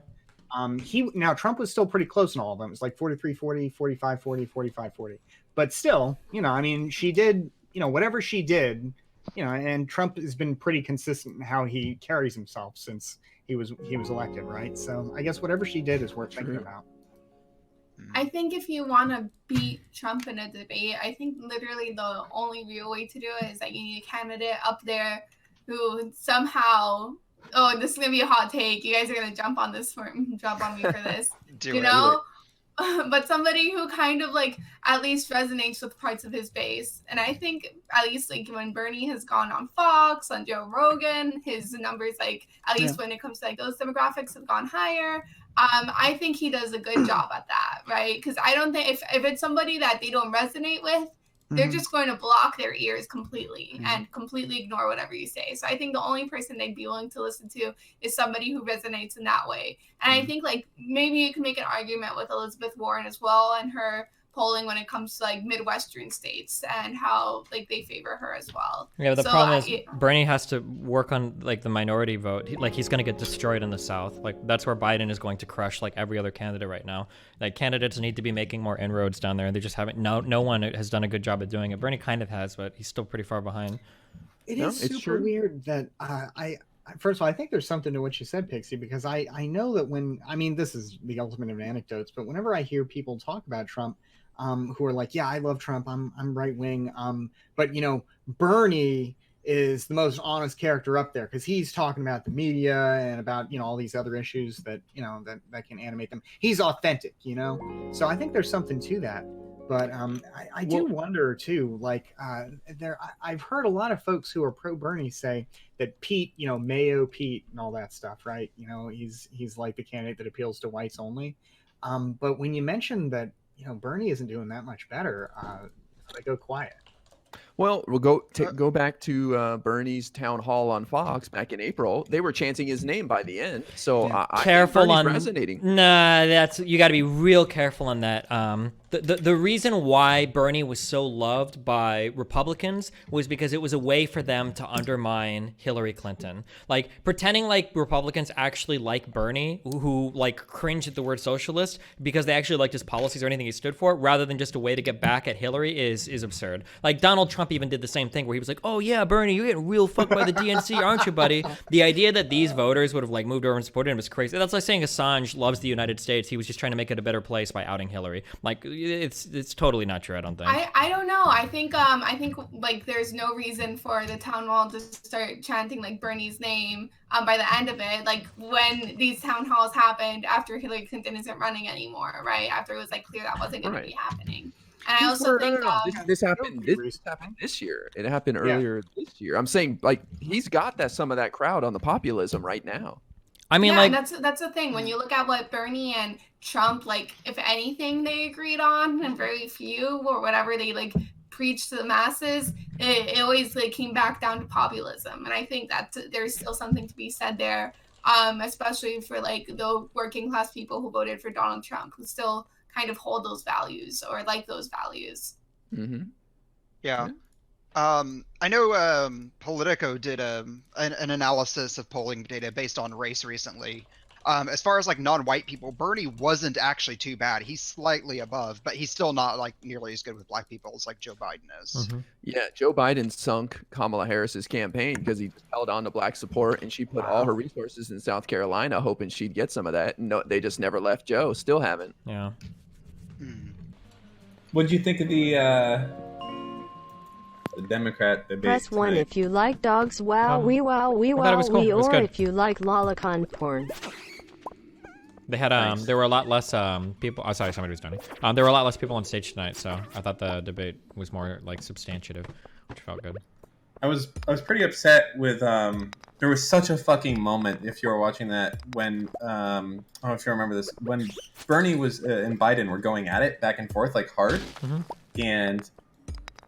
Now Trump was still pretty close in all of them. It was like 43-40, 45-40, 45-40. But still, I mean, she did, whatever she did. And Trump has been pretty consistent in how he carries himself since he was elected, right? So I guess whatever she did is worth thinking about. I think if you want to beat Trump in a debate, I think literally the only real way to do it is that you need a candidate up there who somehow, this is gonna be a hot take. You guys are gonna jump on me for this. Do it. But somebody who kind of like at least resonates with parts of his base. And I think at least like when Bernie has gone on Fox, on Joe Rogan, his numbers, like at least when it comes to like those demographics, have gone higher. I think he does a good job at that, right? Because I don't think if it's somebody that they don't resonate with, they're just going to block their ears completely and completely ignore whatever you say. So I think the only person they'd be willing to listen to is somebody who resonates in that way. And I think like maybe you can make an argument with Elizabeth Warren as well and her polling when it comes to like Midwestern states and how like they favor her as well. Yeah, but the problem is Bernie has to work on like the minority vote. He's going to get destroyed in the South. Like that's where Biden is going to crush like every other candidate right now. Like candidates need to be making more inroads down there, and they just haven't. No one has done a good job at doing it. Bernie kind of has, but he's still pretty far behind. It is super weird that first of all, I think there's something to what you said, Pixie, because I know that this is the ultimate of anecdotes, but whenever I hear people talk about Trump, who are like, yeah, I love Trump, I'm right wing, but Bernie is the most honest character up there because he's talking about the media and about all these other issues that that can animate them. He's authentic, so I think there's something to that. But I do wonder too, like I've heard a lot of folks who are pro Bernie say that Pete, Mayo Pete and all that stuff, right? He's like the candidate that appeals to whites only. But when you mention that Bernie isn't doing that much better, I go quiet. Well, we'll go back to Bernie's town hall on Fox back in April. They were chanting his name by the end. So I careful think on resonating. Nah, you got to be real careful on that. The reason why Bernie was so loved by Republicans was because it was a way for them to undermine Hillary Clinton. Like pretending like Republicans actually like Bernie, who like cringe at the word socialist because they actually liked his policies or anything he stood for, rather than just a way to get back at Hillary is absurd. Like Donald Trump even did the same thing where he was like, oh yeah, Bernie, you're getting real fucked by the DNC, aren't you, buddy? The idea that these voters would have like moved over and supported him is crazy. That's like saying Assange loves the United States. He was just trying to make it a better place by outing Hillary. Like it's totally not true. I don't think. I don't know. I think like there's no reason for the town hall to start chanting like Bernie's name by the end of it. Like when these town halls happened after Hillary Clinton isn't running anymore, right? After it was like clear that wasn't going to be happening. And I also think this happened this year. It happened earlier this year. I'm saying like he's got some of that crowd on the populism right now. I mean, like that's the thing. When you look at what Bernie and Trump, like, if anything they agreed on, and very few or whatever they like preach to the masses, it always like came back down to populism. And I think that there's still something to be said there, especially for like the working class people who voted for Donald Trump, who still kind of hold those values or like those values. Mm-hmm. Yeah. I know Politico did an analysis of polling data based on race recently. As far as like non-white people, Bernie wasn't actually too bad. He's slightly above, but he's still not like nearly as good with black people as like Joe Biden is. Mm-hmm. Yeah, Joe Biden sunk Kamala Harris's campaign because he held on to black support, and she put all her resources in South Carolina, hoping she'd get some of that. No, they just never left Joe. Still haven't. Yeah. What did you think of the Democrat debate? Press 1 if you like dogs, wow, wee wow, wee wow, wee, or if you like lolicon porn. They had there were a lot less people. Oh, sorry, somebody was done. There were a lot less people on stage tonight, so I thought the debate was more like substantive, which felt good. I was pretty upset with there was such a fucking moment, if you were watching that, when I don't know if you remember this, when Bernie was and Biden were going at it back and forth like hard, and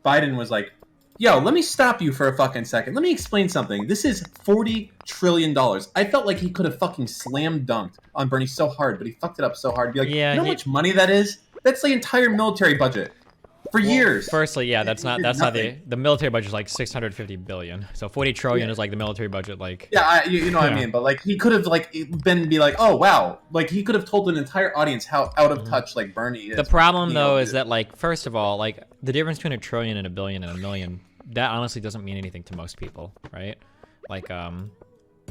Biden was like, yo, let me stop you for a fucking second. Let me explain something. This is $40 trillion. I felt like he could have fucking slam dunked on Bernie so hard, but he fucked it up so hard. Be like, yeah, you know how much money that is? That's the entire military budget for years. Firstly, yeah, that's not the military budget is like 650 billion. So 40 trillion is like the military budget. Like you know what I mean. But like he could have like be like, oh wow, like he could have told an entire audience how out of touch like Bernie is. The problem though is that like first of all, like the difference between a trillion and a billion and a million, that honestly doesn't mean anything to most people, right? Like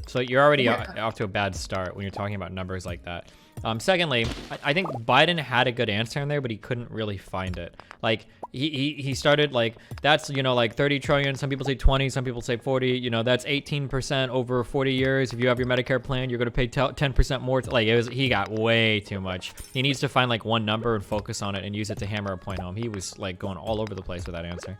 so you're already off to a bad start when you're talking about numbers like that. Secondly, I think Biden had a good answer in there, but he couldn't really find it. Like he started like, that's, you know, like 30 trillion. Some people say 20, some people say 40, you know, that's 18% over 40 years. If you have your Medicare plan, you're going to pay 10% more. Like he got way too much. He needs to find like one number and focus on it and use it to hammer a point home. He was like going all over the place with that answer.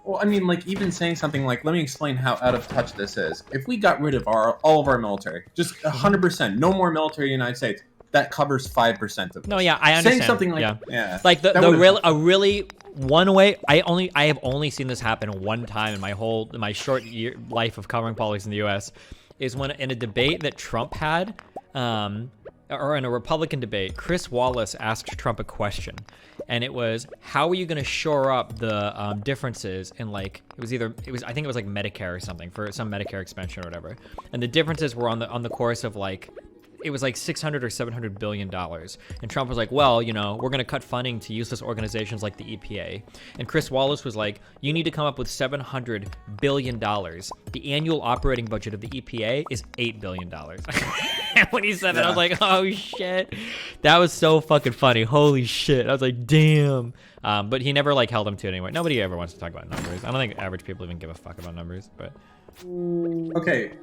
Well, I mean, like even saying something like, let me explain how out of touch this is. If we got rid of all of our military, just 100%, no more military in the United States, that covers 5% of it. No, yeah, I understand. Saying something like, yeah, like a really one way. I have only seen this happen one time in my short life of covering politics in the U.S. is when in a debate that Trump had, or in a Republican debate, Chris Wallace asked Trump a question, and it was, how are you going to shore up the differences in like I think it was like Medicare or something, for some Medicare expansion or whatever, and the differences were on the course of like, it was like 600 or 700 billion dollars. And Trump was like, well, you know, we're going to cut funding to useless organizations like the EPA. And Chris Wallace was like, you need to come up with 700 billion dollars. The annual operating budget of the EPA is $8 billion. And when he said that, I was like, oh shit. That was so fucking funny. Holy shit. I was like, damn. But he never like held him to it anyway. Nobody ever wants to talk about numbers. I don't think average people even give a fuck about numbers, but. Okay,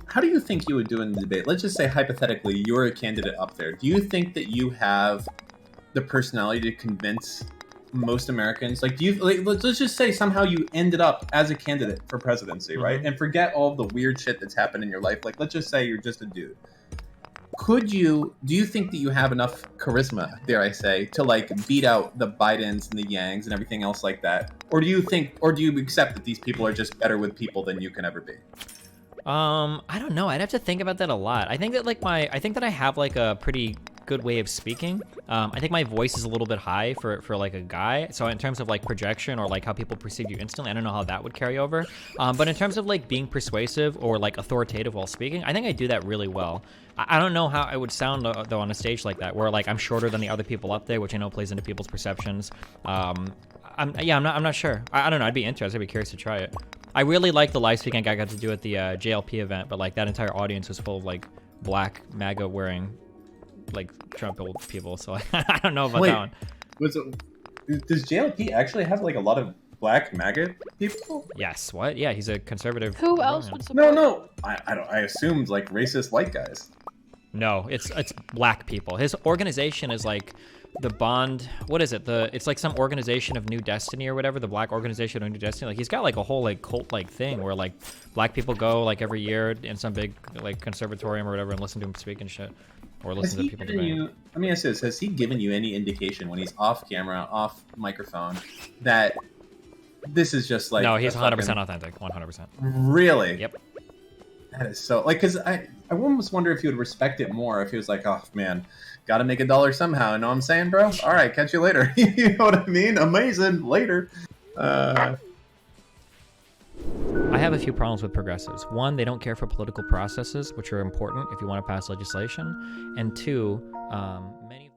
how do you think you would do in the debate? Let's just say hypothetically you're a candidate up there. Do you think that you have the personality to convince most Americans? Like, let's just say somehow you ended up as a candidate for presidency, right? And forget all the weird shit that's happened in your life. Like, let's just say you're just a dude. Do you think that you have enough charisma, dare I say, to like beat out the Bidens and the Yangs and everything else like that? Or do you accept that these people are just better with people than you can ever be? I don't know. I'd have to think about that a lot. I think that I have like a pretty good way of speaking. I think my voice is a little bit high for like a guy. So in terms of like projection or like how people perceive you instantly, I don't know how that would carry over. But in terms of like being persuasive or like authoritative while speaking, I think I do that really well. I don't know how I would sound though on a stage like that, where like I'm shorter than the other people up there, which I know plays into people's perceptions. I'm not sure. I don't know. I'd be interested. I'd be curious to try it. I really like the live speaking I got to do at the JLP event, but like that entire audience was full of like black MAGA wearing like Trump old people. So like, I don't know about that one. Does JLP actually have like a lot of black maggot people? Yes. What? Yeah, he's a conservative. Who else would support? No. I assumed like racist white guys. No, it's black people. His organization is like the Bond. What is it? It's like some organization of New Destiny or whatever. The Black Organization of New Destiny. Like he's got like a whole like cult like thing where like black people go like every year in some big like conservatorium or whatever and listen to him speak and shit, or listen to people debate. Let me ask this: has he given you any indication when he's off camera, off microphone, that this is just like? No, he's 100% authentic. 100%. Really? Yep. That is so like, because I almost wonder if he would respect it more if he was like, oh man, got to make $1 somehow. You know what I'm saying, bro? All right, catch you later. You know what I mean? Amazing. Later. I have a few problems with progressives. One, they don't care for political processes, which are important if you want to pass legislation. And two, many